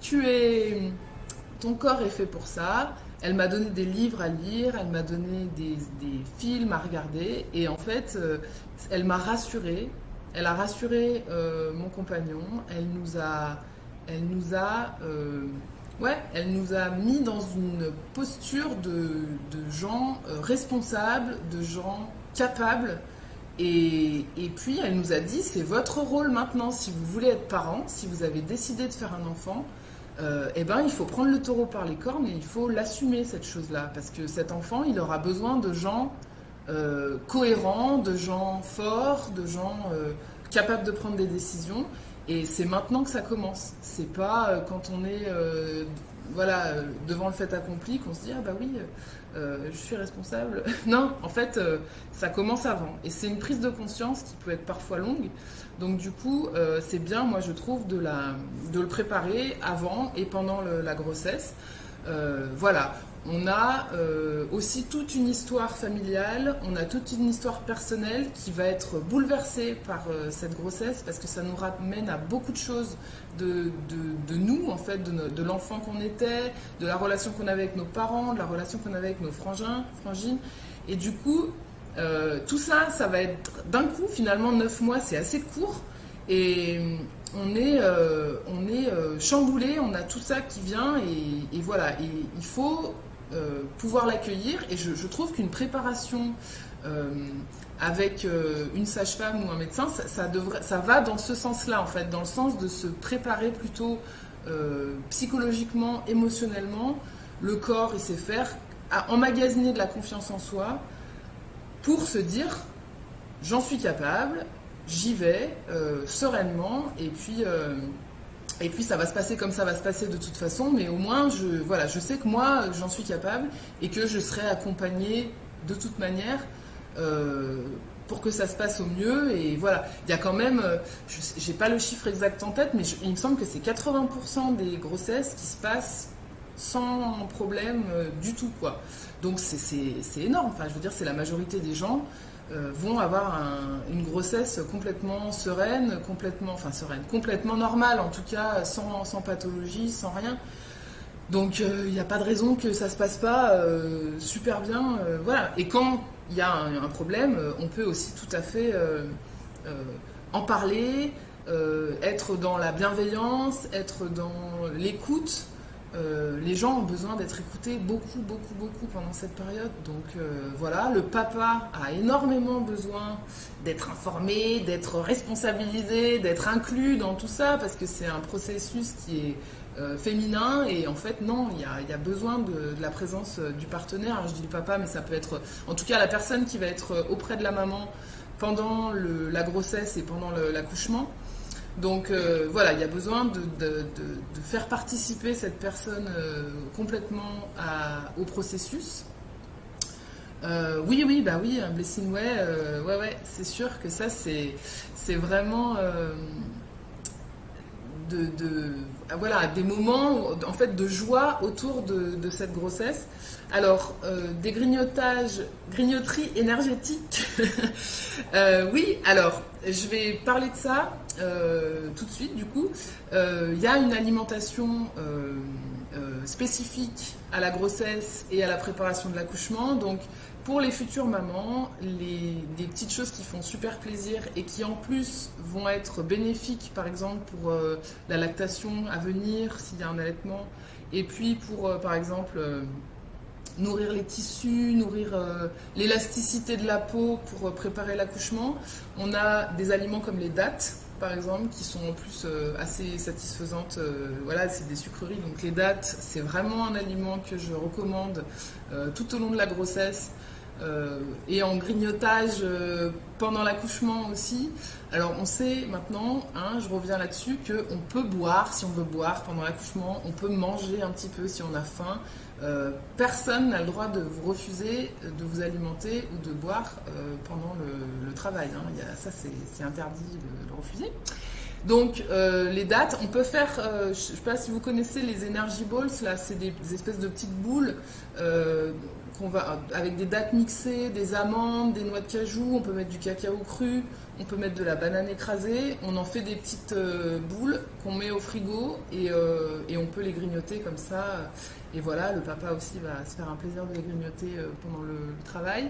ton corps est fait pour ça. Elle m'a donné des livres à lire, elle m'a donné des films à regarder. Et en fait, elle m'a rassurée. Elle a rassuré mon compagnon. Elle nous a mis dans une posture de gens responsables, de gens capables. Et puis elle nous a dit, c'est votre rôle maintenant, si vous voulez être parent, si vous avez décidé de faire un enfant, eh ben, il faut prendre le taureau par les cornes et il faut l'assumer cette chose-là. Parce que cet enfant, il aura besoin de gens cohérents, de gens forts, de gens capables de prendre des décisions. Et c'est maintenant que ça commence. C'est pas quand on est devant le fait accompli qu'on se dit ah bah oui, je suis responsable. Non, en fait, ça commence avant. Et c'est une prise de conscience qui peut être parfois longue. Donc du coup, c'est bien, moi je trouve, de le préparer avant et pendant la grossesse. Voilà. On a aussi toute une histoire familiale, on a toute une histoire personnelle qui va être bouleversée par cette grossesse parce que ça nous ramène à beaucoup de choses de nous, en fait, de l'enfant qu'on était, de la relation qu'on avait avec nos parents, de la relation qu'on avait avec nos frangines. Et du coup, tout ça, ça va être d'un coup, finalement, 9 mois, c'est assez court. Et on est chamboulé, on a tout ça qui vient et voilà. Et il faut pouvoir l'accueillir et je trouve qu'une préparation avec une sage-femme ou un médecin ça va dans ce sens-là en fait, dans le sens de se préparer plutôt psychologiquement, émotionnellement. Le corps il sait faire, à emmagasiner de la confiance en soi pour se dire j'en suis capable, j'y vais sereinement et puis ça va se passer comme ça va se passer de toute façon, mais au moins je sais que moi j'en suis capable et que je serai accompagnée de toute manière pour que ça se passe au mieux. Et voilà, il y a quand même, j'ai pas le chiffre exact en tête, mais il me semble que c'est 80% des grossesses qui se passent sans problème du tout quoi. Donc c'est énorme, enfin je veux dire c'est la majorité des gens vont avoir une grossesse complètement sereine, complètement normale, en tout cas sans pathologie, sans rien. Donc il n'y a pas de raison que ça se passe pas super bien, voilà. Et quand il y a un problème, on peut aussi tout à fait en parler, être dans la bienveillance, être dans l'écoute. Les gens ont besoin d'être écoutés beaucoup pendant cette période. Donc voilà, le papa a énormément besoin d'être informé, d'être responsabilisé, d'être inclus dans tout ça, parce que c'est un processus qui est féminin et en fait non, il y a besoin de la présence du partenaire. Alors, je dis le papa, mais ça peut être en tout cas la personne qui va être auprès de la maman pendant la grossesse et pendant l'accouchement. Donc voilà, il y a besoin de faire participer cette personne complètement au processus. Oui, bah oui, un blessing, ouais, c'est sûr que ça c'est vraiment voilà, des moments en fait de joie autour de cette grossesse. Alors des grignoteries énergétiques. Oui, alors je vais parler de ça tout de suite du coup. Il y a une alimentation spécifique à la grossesse et à la préparation de l'accouchement. Donc pour les futures mamans, des petites choses qui font super plaisir et qui en plus vont être bénéfiques, par exemple pour la lactation à venir, s'il y a un allaitement, et puis pour, par exemple, nourrir les tissus, nourrir l'élasticité de la peau pour préparer l'accouchement. On a des aliments comme les dattes, par exemple, qui sont en plus assez satisfaisantes. Voilà, c'est des sucreries, donc les dattes, c'est vraiment un aliment que je recommande tout au long de la grossesse. Et en grignotage pendant l'accouchement aussi. Alors on sait maintenant, hein, je reviens là-dessus, qu'on peut boire si on veut boire pendant l'accouchement, on peut manger un petit peu si on a faim. Personne n'a le droit de vous refuser de vous alimenter ou de boire pendant le travail. Hein. Ça c'est interdit de le refuser. Donc les dattes, on peut faire, je ne sais pas si vous connaissez les Energy Balls, là c'est des espèces de petites boules avec des dattes mixées, des amandes, des noix de cajou, on peut mettre du cacao cru, on peut mettre de la banane écrasée, on en fait des petites boules qu'on met au frigo et on peut les grignoter comme ça. Et voilà, le papa aussi va se faire un plaisir de les grignoter pendant le travail.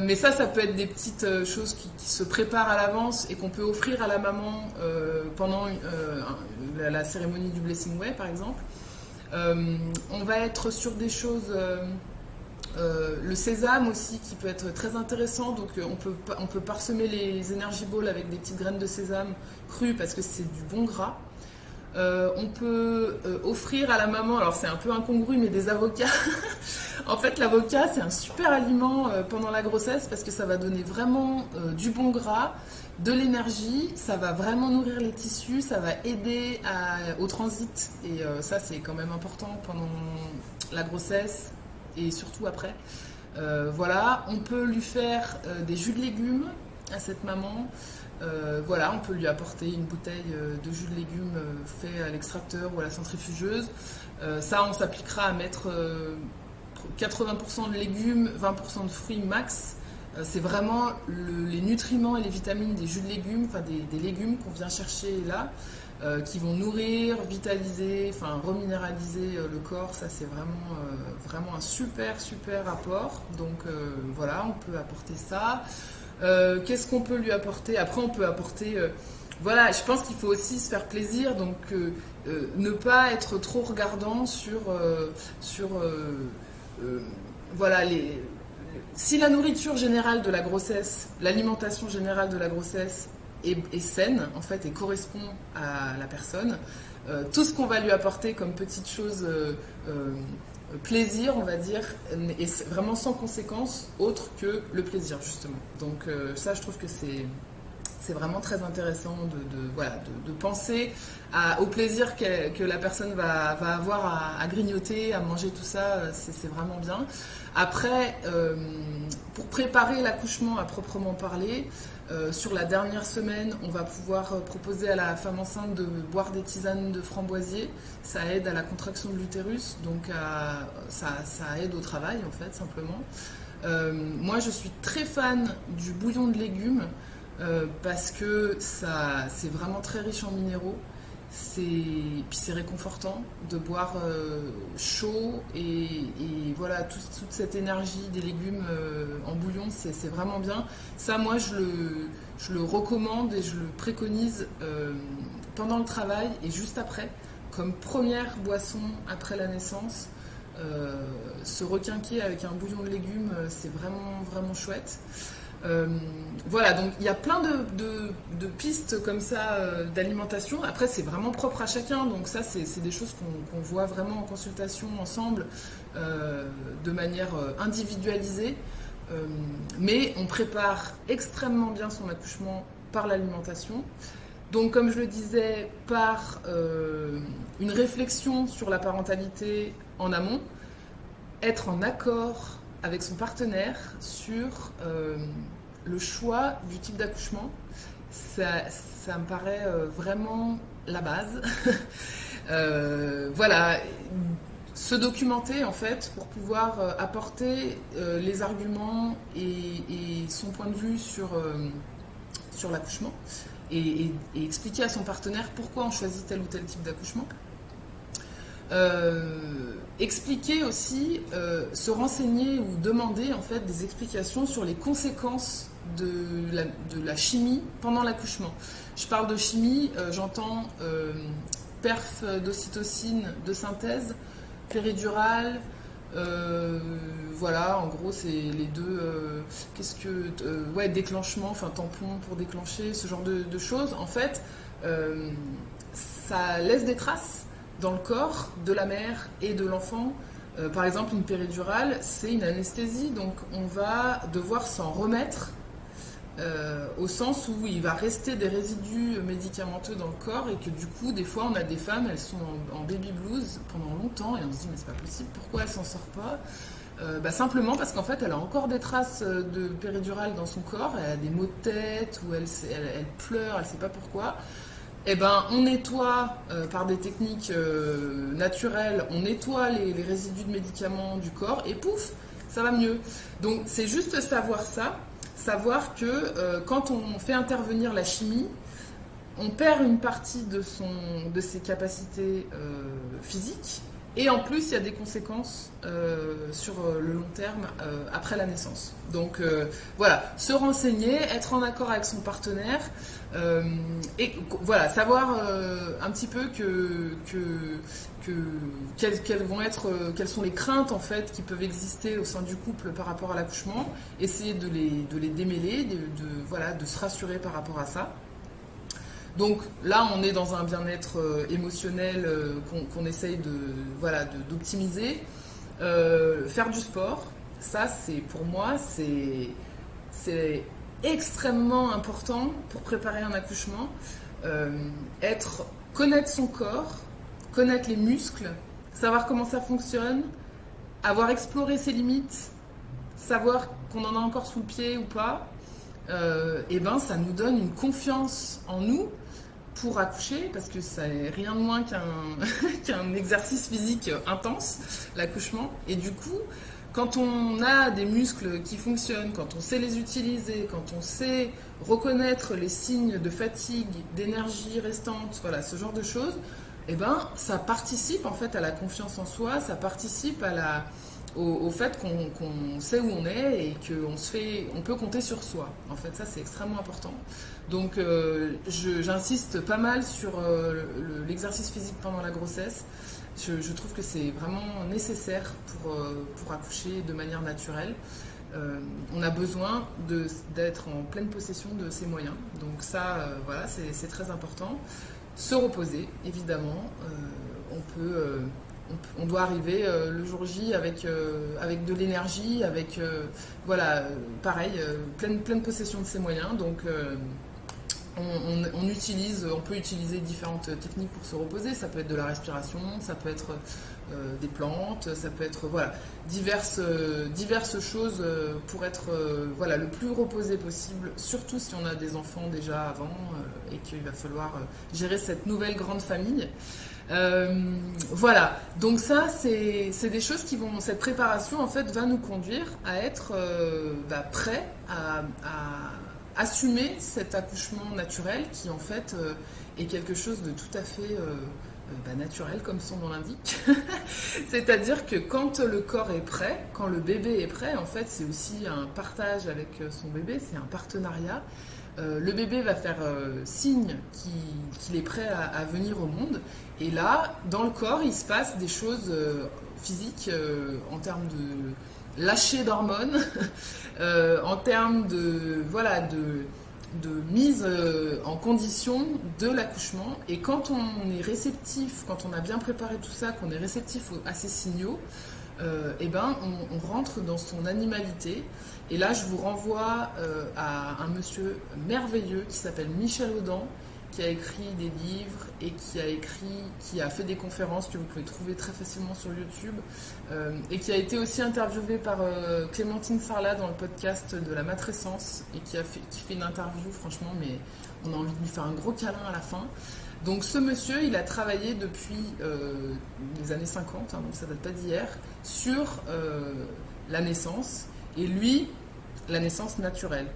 Mais ça peut être des petites choses qui se préparent à l'avance et qu'on peut offrir à la maman pendant la cérémonie du Blessing Way, par exemple. On va être sur des choses... le sésame aussi qui peut être très intéressant, donc on peut parsemer les Energy Balls avec des petites graines de sésame crues parce que c'est du bon gras. On peut offrir à la maman, alors c'est un peu incongru, mais des avocats. En fait, l'avocat, c'est un super aliment pendant la grossesse parce que ça va donner vraiment du bon gras, de l'énergie, ça va vraiment nourrir les tissus, ça va aider au transit. Et ça, c'est quand même important pendant la grossesse et surtout après. Voilà, on peut lui faire des jus de légumes à cette maman. Voilà, on peut lui apporter une bouteille de jus de légumes fait à l'extracteur ou à la centrifugeuse. Ça, on s'appliquera à mettre 80% de légumes, 20% de fruits max. C'est vraiment les nutriments et les vitamines des jus de légumes, enfin des légumes qu'on vient chercher là, qui vont nourrir, vitaliser, enfin reminéraliser le corps. Ça, c'est vraiment un super apport. Donc voilà, on peut apporter ça. Qu'est-ce qu'on peut lui apporter? Après, on peut apporter... voilà, je pense qu'il faut aussi se faire plaisir, donc ne pas être trop regardant sur voilà, si la nourriture générale de la grossesse, l'alimentation générale de la grossesse est saine, en fait, et correspond à la personne, tout ce qu'on va lui apporter comme petite chose... plaisir, on va dire, et vraiment sans conséquence autre que le plaisir, justement. Donc ça, je trouve que c'est vraiment très intéressant de penser au plaisir que la personne va avoir à grignoter, à manger tout ça, c'est vraiment bien. Après, pour préparer l'accouchement à proprement parler, sur la dernière semaine, on va pouvoir proposer à la femme enceinte de boire des tisanes de framboisier. Ça aide à la contraction de l'utérus, donc ça aide au travail en fait, simplement. Moi, je suis très fan du bouillon de légumes parce que c'est vraiment très riche en minéraux. Puis c'est réconfortant de boire chaud et voilà, toute cette énergie des légumes en bouillon, c'est vraiment bien. Ça, moi, je le recommande et je le préconise pendant le travail et juste après, comme première boisson après la naissance. Se requinquer avec un bouillon de légumes, c'est vraiment chouette. Voilà, donc il y a plein de pistes comme ça d'alimentation. Après, c'est vraiment propre à chacun, donc ça, c'est des choses qu'on voit vraiment en consultation ensemble de manière individualisée. Mais on prépare extrêmement bien son accouchement par l'alimentation. Donc, comme je le disais, par une réflexion sur la parentalité en amont, être en accord avec son partenaire sur le choix du type d'accouchement, ça me paraît vraiment la base. Voilà, se documenter en fait pour pouvoir apporter les arguments et son point de vue sur l'accouchement et expliquer à son partenaire pourquoi on choisit tel ou tel type d'accouchement. Expliquer aussi, se renseigner ou demander en fait des explications sur les conséquences de la chimie pendant l'accouchement. Je parle de chimie, j'entends perf d'ocytocine de synthèse, péridurale, voilà, en gros c'est les deux, ouais, déclenchement, enfin tampon pour déclencher, ce genre de choses. En fait, ça laisse des traces dans le corps de la mère et de l'enfant. Par exemple, une péridurale, c'est une anesthésie, donc on va devoir s'en remettre au sens où il va rester des résidus médicamenteux dans le corps et que du coup, des fois, on a des femmes, elles sont en baby blues pendant longtemps et on se dit, mais c'est pas possible, pourquoi elle s'en sort pas simplement parce qu'en fait, elle a encore des traces de péridurale dans son corps, elle a des maux de tête ou elle pleure, elle sait pas pourquoi. Eh ben, on nettoie par des techniques naturelles, on nettoie les résidus de médicaments du corps et pouf, ça va mieux. Donc c'est juste savoir ça, savoir que quand on fait intervenir la chimie, on perd une partie de ses capacités physiques et en plus il y a des conséquences sur le long terme après la naissance. Donc voilà, se renseigner, être en accord avec son partenaire et voilà, savoir un petit peu quelles sont les craintes en fait qui peuvent exister au sein du couple par rapport à l'accouchement, essayer de les démêler, voilà, de se rassurer par rapport à ça. Donc là, on est dans un bien-être émotionnel qu'on essaye d'optimiser. Faire du sport, ça, pour moi, c'est extrêmement important pour préparer un accouchement. Connaître son corps, connaître les muscles, savoir comment ça fonctionne, avoir exploré ses limites, savoir qu'on en a encore sous le pied ou pas. Ça nous donne une confiance en nous pour accoucher, parce que c'est rien de moins qu'un exercice physique intense, l'accouchement. Et du coup, quand on a des muscles qui fonctionnent, quand on sait les utiliser, quand on sait reconnaître les signes de fatigue, d'énergie restante, voilà, ce genre de choses, ça participe en fait à la confiance en soi, ça participe au fait qu'on sait où on est et qu'on peut compter sur soi. En fait, ça, c'est extrêmement important. Donc, j'insiste pas mal sur l'exercice physique pendant la grossesse. Je trouve que c'est vraiment nécessaire pour accoucher de manière naturelle. On a besoin d'être en pleine possession de ses moyens. Donc ça, voilà, c'est très important. Se reposer, évidemment. On doit arriver le jour J avec de l'énergie, avec pareil, pleine possession de ses moyens. Donc on peut utiliser différentes techniques pour se reposer. Ça peut être de la respiration, ça peut être des plantes, ça peut être diverses choses pour être le plus reposé possible, surtout si on a des enfants déjà avant et qu'il va falloir gérer cette nouvelle grande famille. Voilà, donc ça c'est des choses cette préparation en fait va nous conduire à être prêt à assumer cet accouchement naturel qui en fait est quelque chose de tout à fait naturel comme son nom l'indique. C'est-à-dire que quand le corps est prêt, quand le bébé est prêt, en fait c'est aussi un partage avec son bébé, c'est un partenariat. Le bébé va faire signe qu'il est prêt à venir au monde. Et là, dans le corps, il se passe des choses physiques en termes de lâcher d'hormones, en termes de mise en condition de l'accouchement. Et quand on est réceptif, quand on a bien préparé tout ça, qu'on est réceptif à ces signaux, on rentre dans son animalité. Et là, je vous renvoie à un monsieur merveilleux qui s'appelle Michel Audin, qui a écrit des livres et qui a fait des conférences que vous pouvez trouver très facilement sur YouTube et qui a été aussi interviewé par Clémentine Sarlat dans le podcast de la matrescence et qui fait une interview, franchement, mais on a envie de lui faire un gros câlin à la fin. Donc ce monsieur, il a travaillé depuis les années 50, donc ça date pas d'hier, sur la naissance, et lui, la naissance naturelle.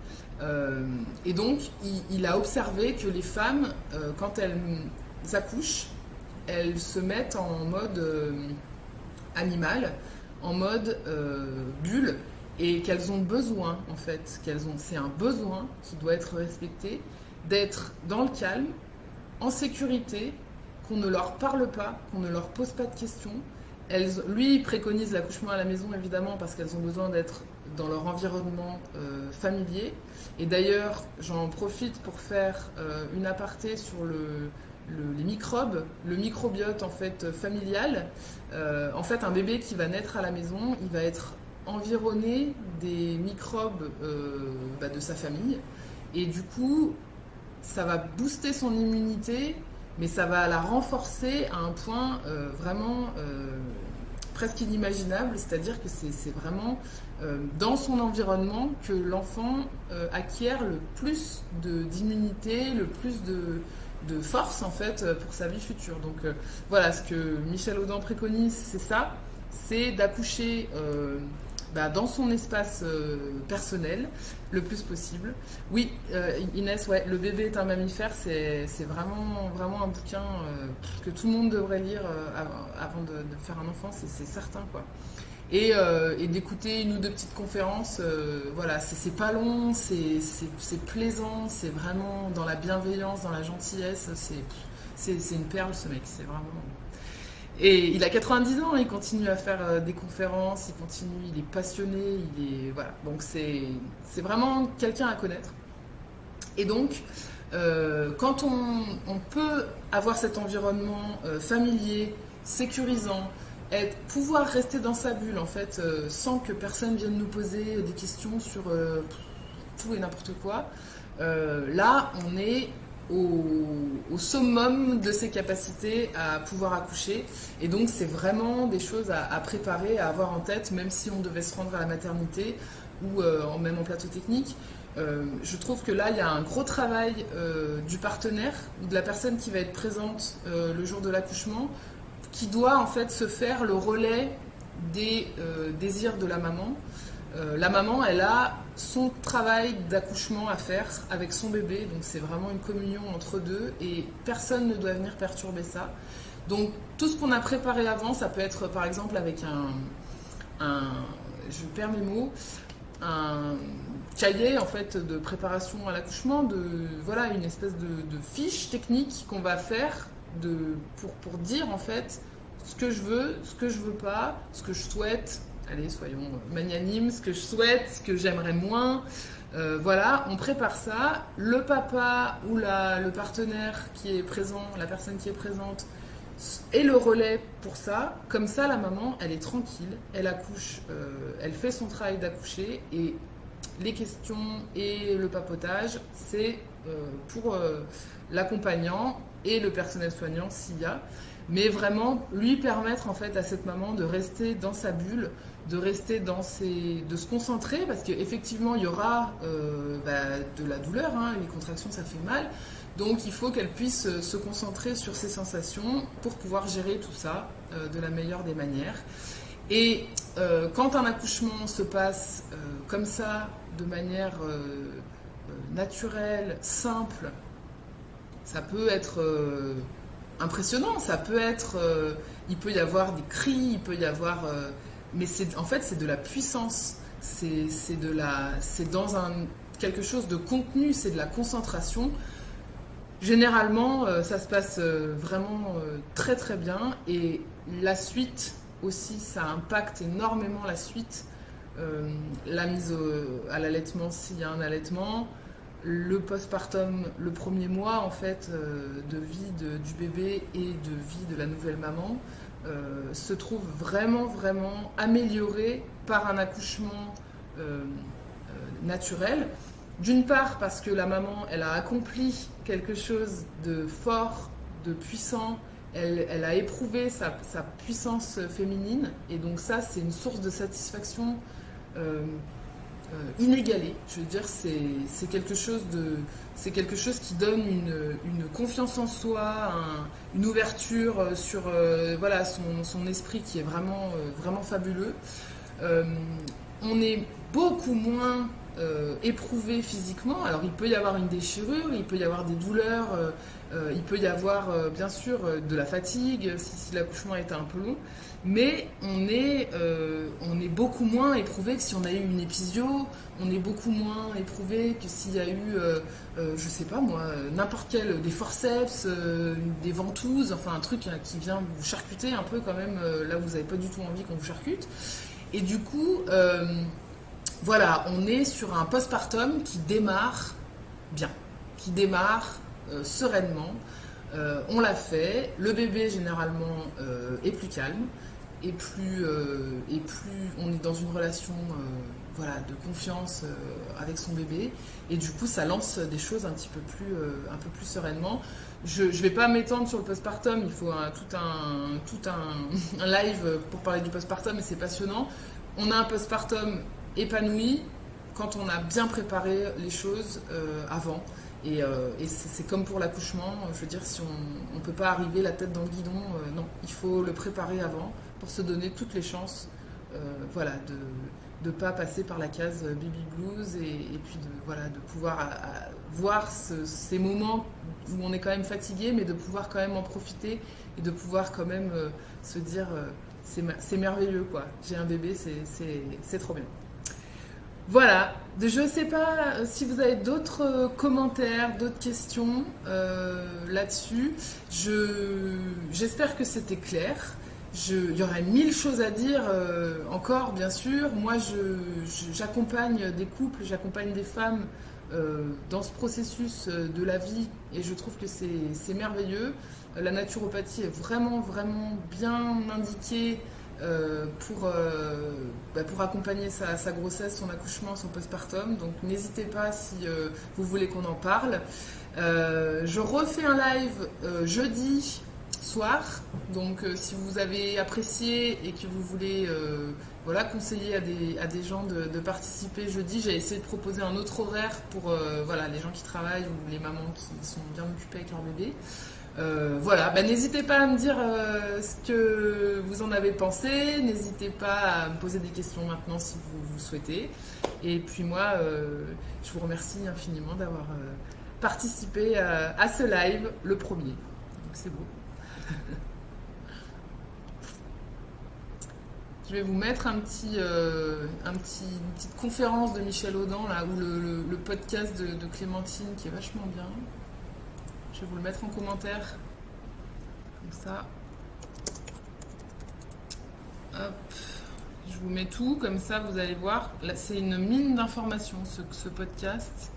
Et donc, il a observé que les femmes, quand elles accouchent, elles se mettent en mode animal, en mode bulle, et qu'elles ont besoin, en fait, c'est un besoin qui doit être respecté, d'être dans le calme, en sécurité, qu'on ne leur parle pas, qu'on ne leur pose pas de questions. Lui, il préconise l'accouchement à la maison, évidemment, parce qu'elles ont besoin d'être dans leur environnement familier. Et d'ailleurs, j'en profite pour faire une aparté sur les microbes, le microbiote en fait familial. En fait, un bébé qui va naître à la maison, il va être environné des microbes de sa famille. Et du coup, ça va booster son immunité, mais ça va la renforcer à un point vraiment presque inimaginable, c'est-à-dire que c'est vraiment dans son environnement que l'enfant acquiert le plus d'immunité, le plus de force en fait pour sa vie future. Donc voilà, ce que Michel Audin préconise, c'est ça, c'est d'accoucher dans son espace personnel le plus possible. Oui, Inès, ouais, Le bébé est un mammifère, c'est vraiment, vraiment un bouquin que tout le monde devrait lire avant de faire un enfant, c'est certain, quoi. Et d'écouter une ou deux petites conférences, voilà, c'est pas long, c'est plaisant, c'est vraiment dans la bienveillance, dans la gentillesse, c'est une perle ce mec, c'est vraiment... Et il a 90 ans, il continue à faire des conférences, il est passionné, voilà. Donc c'est vraiment quelqu'un à connaître. Et donc, quand on peut avoir cet environnement familier, sécurisant, pouvoir rester dans sa bulle en fait, sans que personne vienne nous poser des questions sur tout et n'importe quoi, là on est au summum de ses capacités à pouvoir accoucher. Et donc c'est vraiment des choses à préparer, à avoir en tête, même si on devait se rendre à la maternité ou même en plateau technique. Je trouve que là il y a un gros travail du partenaire ou de la personne qui va être présente le jour de l'accouchement, qui doit en fait se faire le relais des désirs de la maman. La maman, elle a son travail d'accouchement à faire avec son bébé, donc c'est vraiment une communion entre deux et personne ne doit venir perturber ça. Donc tout ce qu'on a préparé avant, ça peut être par exemple avec je perds mes mots, un cahier en fait de préparation à l'accouchement, voilà, une espèce de fiche technique qu'on va faire pour dire en fait ce que je veux pas, ce que je souhaite. Allez, soyons magnanimes, ce que je souhaite, ce que j'aimerais moins. Voilà, on prépare ça. Le papa ou le partenaire qui est présent, la personne qui est présente, est le relais pour ça. Comme ça, la maman, elle est tranquille, elle accouche, elle fait son travail d'accoucher et les questions et le papotage, c'est pour l'accompagnant et le personnel soignant s'il y a. Mais vraiment lui permettre en fait à cette maman de rester dans sa bulle, de rester de se concentrer, parce qu'effectivement il y aura de la douleur, hein, les contractions ça fait mal, donc il faut qu'elle puisse se concentrer sur ses sensations pour pouvoir gérer tout ça de la meilleure des manières. Et quand un accouchement se passe comme ça, de manière naturelle, simple, ça peut être impressionnant, ça peut être, il peut y avoir des cris, il peut y avoir, mais en fait c'est de la puissance, c'est dans quelque chose de contenu, c'est de la concentration. Généralement, ça se passe vraiment très très bien et la suite aussi, ça impacte énormément la suite, la mise à l'allaitement s'il y a un allaitement. Le postpartum, le premier mois en fait de vie du bébé et de vie de la nouvelle maman se trouve vraiment vraiment amélioré par un accouchement naturel. D'une part parce que la maman, elle a accompli quelque chose de fort, de puissant, elle a éprouvé sa puissance féminine et donc ça c'est une source de satisfaction inégalé. Je veux dire, c'est quelque chose qui donne une confiance en soi, une ouverture sur voilà son esprit qui est vraiment vraiment fabuleux. On est beaucoup moins éprouvé physiquement. Alors il peut y avoir une déchirure, il peut y avoir des douleurs, il peut y avoir bien sûr de la fatigue si l'accouchement était un peu long, mais on est beaucoup moins éprouvé que si on a eu une épisio, on est beaucoup moins éprouvé que s'il y a eu, je sais pas moi, n'importe quel, des forceps, des ventouses, enfin un truc qui vient vous charcuter un peu quand même, là où vous n'avez pas du tout envie qu'on vous charcute. Et du coup, voilà, on est sur un postpartum qui démarre bien, qui démarre sereinement. On l'a fait. Le bébé généralement est plus calme et plus on est dans une relation voilà, de confiance avec son bébé. Et du coup, ça lance des choses un peu plus sereinement. Je ne vais pas m'étendre sur le postpartum, il faut un live pour parler du postpartum, et c'est passionnant. On a un postpartum épanoui quand on a bien préparé les choses avant. Et c'est comme pour l'accouchement, je veux dire, si on ne peut pas arriver la tête dans le guidon, non, il faut le préparer avant pour se donner toutes les chances voilà, de ne pas passer par la case baby blues et puis voilà, de pouvoir voir ces moments où on est quand même fatigué, mais de pouvoir quand même en profiter et de pouvoir quand même se dire c'est merveilleux quoi, j'ai un bébé, c'est trop bien. Voilà, je ne sais pas si vous avez d'autres commentaires, d'autres questions là-dessus. J'espère que c'était clair. Il y aurait mille choses à dire encore, bien sûr. Moi, j'accompagne des couples, j'accompagne des femmes dans ce processus de la vie et je trouve que c'est merveilleux. La naturopathie est vraiment, vraiment bien indiquée pour accompagner sa grossesse, son accouchement, son postpartum. Donc n'hésitez pas si vous voulez qu'on en parle. Je refais un live jeudi soir. Donc si vous avez apprécié et que vous voulez voilà, conseiller à des gens de participer jeudi, j'ai essayé de proposer un autre horaire pour voilà, les gens qui travaillent ou les mamans qui sont bien occupées avec leur bébé. Voilà, bah, n'hésitez pas à me dire ce que vous en avez pensé, n'hésitez pas à me poser des questions maintenant si vous souhaitez. Et puis moi, je vous remercie infiniment d'avoir participé à ce live, le premier. Donc c'est beau. Je vais vous mettre une petite conférence de Michel Audin, là, ou le podcast de Clémentine qui est vachement bien. Je vais vous le mettre en commentaire. Comme ça. Hop. Je vous mets tout, comme ça vous allez voir. Là, c'est une mine d'informations, ce podcast.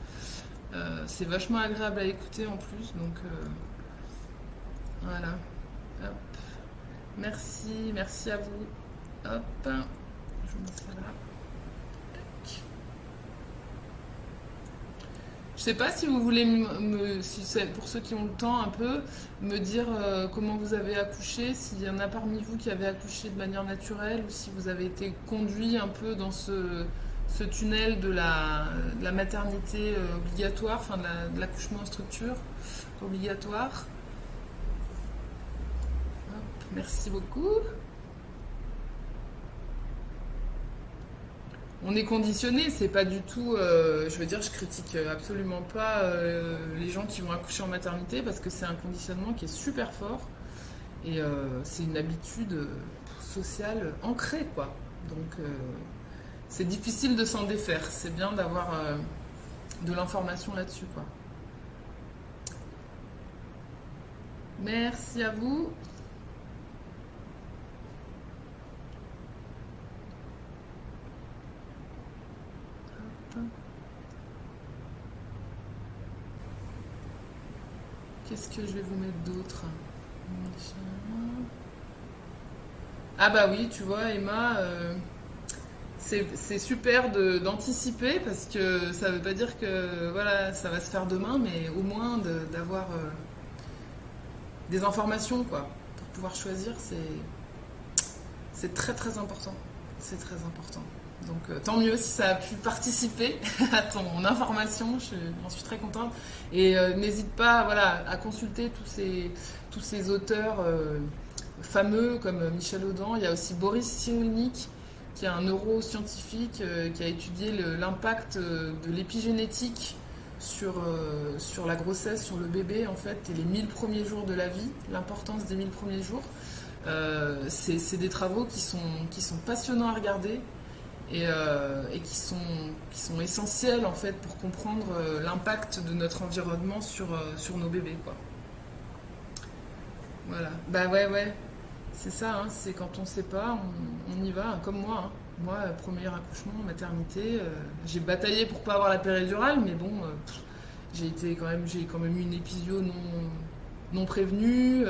C'est vachement agréable à écouter en plus. Donc, voilà. Hop. Merci à vous. Hop. Je vous mets ça là. Je sais pas si vous voulez, si c'est pour ceux qui ont le temps un peu, me dire comment vous avez accouché, s'il y en a parmi vous qui avez accouché de manière naturelle ou si vous avez été conduit un peu dans ce tunnel de la maternité obligatoire, enfin de l'accouchement en structure obligatoire. Hop, merci beaucoup. On est conditionné, c'est pas du tout. Je veux dire, je critique absolument pas les gens qui vont accoucher en maternité parce que c'est un conditionnement qui est super fort et c'est une habitude sociale ancrée, quoi. Donc c'est difficile de s'en défaire. C'est bien d'avoir de l'information là-dessus, quoi. Merci à vous. Qu'est-ce que je vais vous mettre d'autre? Ah bah oui, tu vois, Emma, c'est super d'anticiper parce que ça veut pas dire que voilà, ça va se faire demain, mais au moins d'avoir des informations, quoi, pour pouvoir choisir, c'est très très important. C'est très important. Donc tant mieux si ça a pu participer à ton information, j'en suis très contente. Et n'hésite pas voilà, à consulter tous ces auteurs fameux comme Michel Audin. Il y a aussi Boris Cyrulnik qui est un neuroscientifique qui a étudié l'impact de l'épigénétique sur la grossesse, sur le bébé en fait, et les 1000 premiers jours de la vie, l'importance des 1000 premiers jours. C'est des travaux qui sont passionnants à regarder et qui sont essentiels en fait pour comprendre l'impact de notre environnement sur nos bébés, quoi. Voilà. Bah ouais, ouais. C'est ça, hein, c'est quand on sait pas, on y va, hein, comme moi, hein. Moi, premier accouchement, maternité, j'ai bataillé pour pas avoir la péridurale, mais bon, j'ai quand même eu une épisio non prévenue.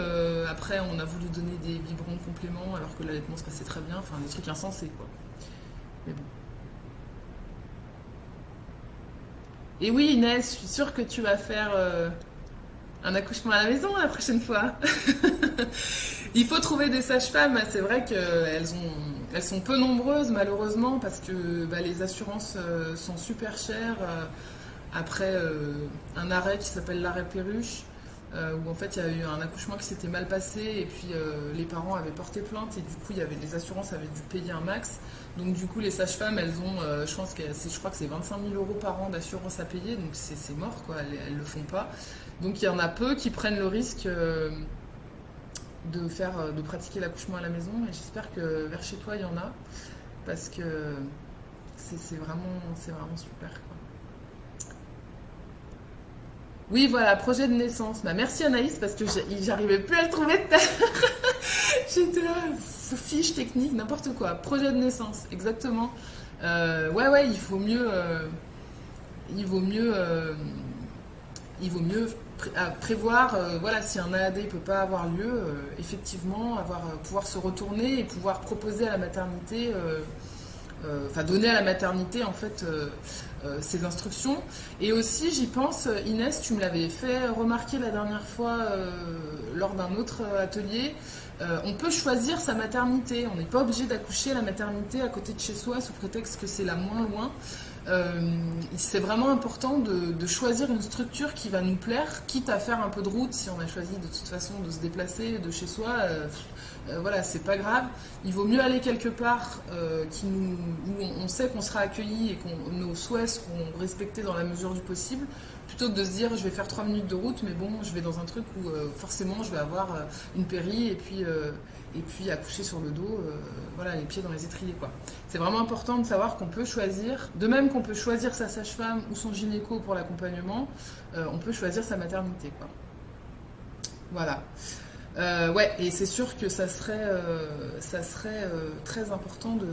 Après, on a voulu donner des biberons compléments alors que l'allaitement se passait très bien. Enfin, des trucs insensés, quoi. Mais bon. Et oui, Inès, je suis sûre que tu vas faire un accouchement à la maison la prochaine fois. Il faut trouver des sages-femmes. C'est vrai elles sont peu nombreuses malheureusement parce que bah, les assurances sont super chères. Après un arrêt qui s'appelle l'arrêt Perruche, où en fait il y a eu un accouchement qui s'était mal passé et puis les parents avaient porté plainte et du coup les assurances avaient dû payer un max. Donc du coup les sages-femmes elles ont, je crois que c'est 25 000 euros par an d'assurance à payer, donc c'est mort quoi, elles le font pas. Donc il y en a peu qui prennent le risque de pratiquer l'accouchement à la maison et j'espère que vers chez toi il y en a parce que c'est vraiment super quoi. Oui, voilà, projet de naissance. Bah, merci Anaïs parce que j'arrivais plus à le trouver tout à l'heure. J'étais là, fiche technique, n'importe quoi. Projet de naissance, exactement. Ouais, il vaut mieux, prévoir. Voilà, si un AAD ne peut pas avoir lieu, effectivement, pouvoir se retourner et pouvoir proposer à la maternité. Enfin donner à la maternité en fait ces instructions. Et aussi j'y pense, Inès, tu me l'avais fait remarquer la dernière fois lors d'un autre atelier, on peut choisir sa maternité, on n'est pas obligé d'accoucher à la maternité à côté de chez soi sous prétexte que c'est la moins loin. C'est vraiment important de choisir une structure qui va nous plaire, quitte à faire un peu de route si on a choisi de toute façon de se déplacer de chez soi. Voilà, c'est pas grave. Il vaut mieux aller quelque part où on sait qu'on sera accueilli et que nos souhaits seront respectés dans la mesure du possible, plutôt que de se dire je vais faire 3 minutes de route, mais bon, je vais dans un truc où forcément je vais avoir une péri et puis accoucher sur le dos, voilà, les pieds dans les étriers, quoi. C'est vraiment important de savoir qu'on peut choisir, de même qu'on peut choisir sa sage-femme ou son gynéco pour l'accompagnement, on peut choisir sa maternité, quoi. Voilà. Ouais, et c'est sûr que ça serait très important de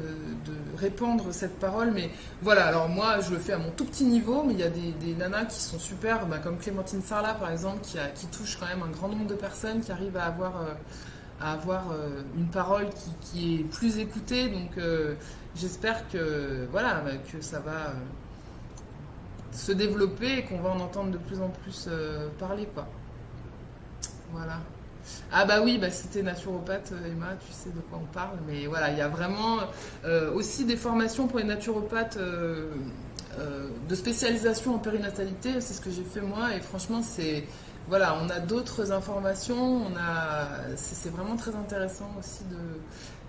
répandre cette parole. Mais voilà, alors moi, je le fais à mon tout petit niveau, mais il y a des nanas qui sont super, bah, comme Clémentine Sarlat, par exemple, qui touche quand même un grand nombre de personnes, qui arrive à avoir une parole qui est plus écoutée. Donc, j'espère que, voilà, que ça va se développer et qu'on va en entendre de plus en plus parler, quoi. Voilà. Ah bah oui, bah si t'es naturopathe, Emma, tu sais de quoi on parle. Mais voilà, il y a vraiment aussi des formations pour les naturopathes de spécialisation en périnatalité. C'est ce que j'ai fait moi et franchement, voilà, on a d'autres informations. C'est vraiment très intéressant aussi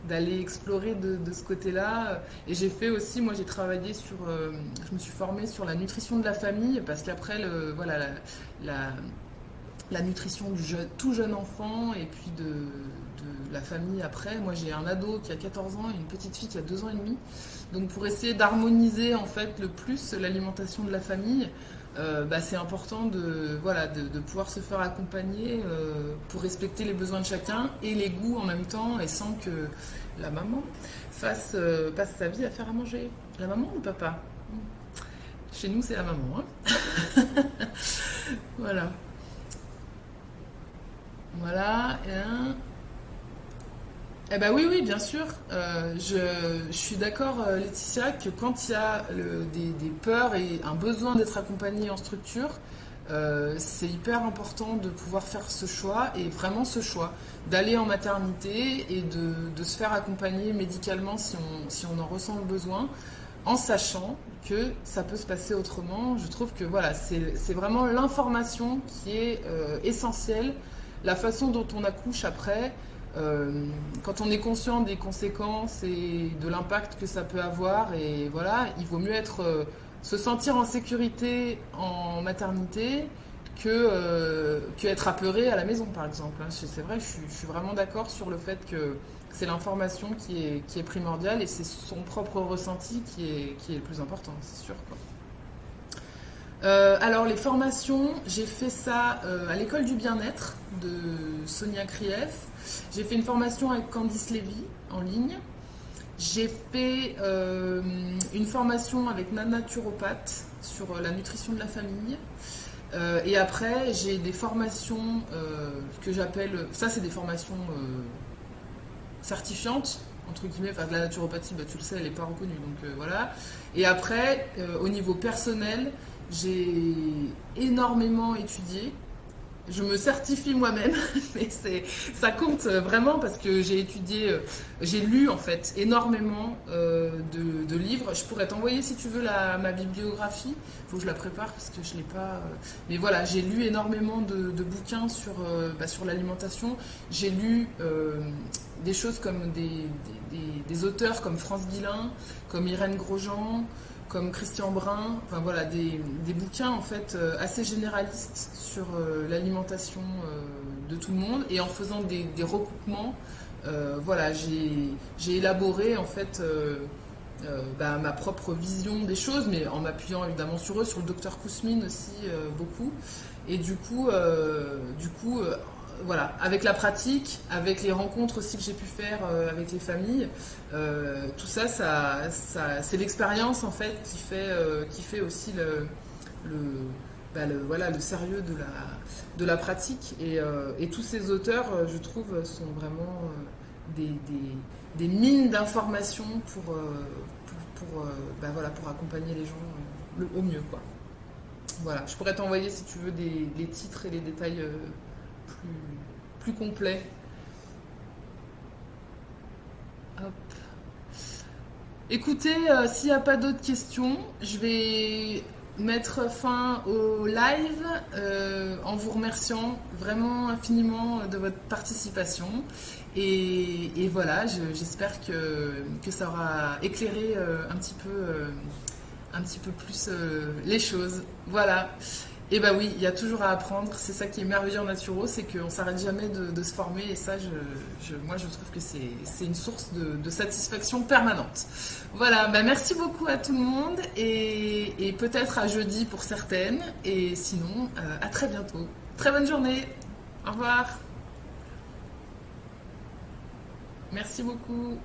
d'aller explorer de ce côté-là. Et j'ai fait aussi, moi j'ai travaillé je me suis formée sur la nutrition de la famille parce qu'après, voilà, la nutrition du tout jeune enfant et puis de la famille après. Moi j'ai un ado qui a 14 ans et une petite fille qui a 2 ans et demi. Donc pour essayer d'harmoniser en fait le plus l'alimentation de la famille, bah, c'est important de pouvoir se faire accompagner pour respecter les besoins de chacun et les goûts en même temps et sans que la maman passe sa vie à faire à manger. La maman ou le papa? Chez nous c'est la maman, hein. Voilà. Voilà. Eh ben oui, bien sûr. Je suis d'accord, Laetitia, que quand il y a des peurs et un besoin d'être accompagné en structure, c'est hyper important de pouvoir faire ce choix, et vraiment ce choix, d'aller en maternité et de se faire accompagner médicalement si on en ressent le besoin, en sachant que ça peut se passer autrement. Je trouve que voilà, c'est vraiment l'information qui est essentielle. La façon dont on accouche après, quand on est conscient des conséquences et de l'impact que ça peut avoir, et voilà, il vaut mieux se sentir en sécurité en maternité que être apeuré à la maison, par exemple. C'est vrai, je suis vraiment d'accord sur le fait que c'est l'information qui est primordiale et c'est son propre ressenti qui est le plus important, c'est sûr, quoi. Alors les formations, j'ai fait ça à l'école du bien-être de Sonia Krief. J'ai fait une formation avec Candice Lévy en ligne. J'ai fait une formation avec ma naturopathe sur la nutrition de la famille. Et après, j'ai des formations que j'appelle... Ça, c'est des formations certifiantes, entre guillemets. Enfin, la naturopathie, bah, tu le sais, elle n'est pas reconnue. Donc voilà. Et après, au niveau personnel, j'ai énormément étudié. Je me certifie moi-même, mais ça compte vraiment parce que j'ai étudié, j'ai lu en fait énormément de livres. Je pourrais t'envoyer si tu veux ma bibliographie. Il faut que je la prépare parce que je l'ai pas. Mais voilà, j'ai lu énormément de bouquins sur l'alimentation. J'ai lu des choses comme des auteurs comme France Guillain, comme Irène Grosjean, comme Christian Brun, enfin voilà, des bouquins en fait assez généralistes sur l'alimentation de tout le monde, et en faisant des recoupements, voilà, j'ai élaboré en fait ma propre vision des choses, mais en m'appuyant évidemment sur eux, sur le docteur Kousmine aussi beaucoup, et du coup, voilà, avec la pratique, avec les rencontres aussi que j'ai pu faire avec les familles, tout ça, c'est l'expérience en fait qui fait aussi voilà, le sérieux de la pratique. Et tous ces auteurs, je trouve, sont vraiment des mines d'informations voilà, pour accompagner les gens au mieux, quoi. Voilà, je pourrais t'envoyer si tu veux les titres et les détails plus complet. Hop. Écoutez, s'il n'y a pas d'autres questions, je vais mettre fin au live en vous remerciant vraiment infiniment de votre participation. Et voilà, j'espère que ça aura éclairé un petit peu plus les choses. Voilà. Et bah oui, il y a toujours à apprendre. C'est ça qui est merveilleux en naturo, c'est qu'on s'arrête jamais de se former. Et ça, moi, je trouve que c'est une source de satisfaction permanente. Voilà, bah merci beaucoup à tout le monde et peut-être à jeudi pour certaines. Et sinon, à très bientôt. Très bonne journée. Au revoir. Merci beaucoup.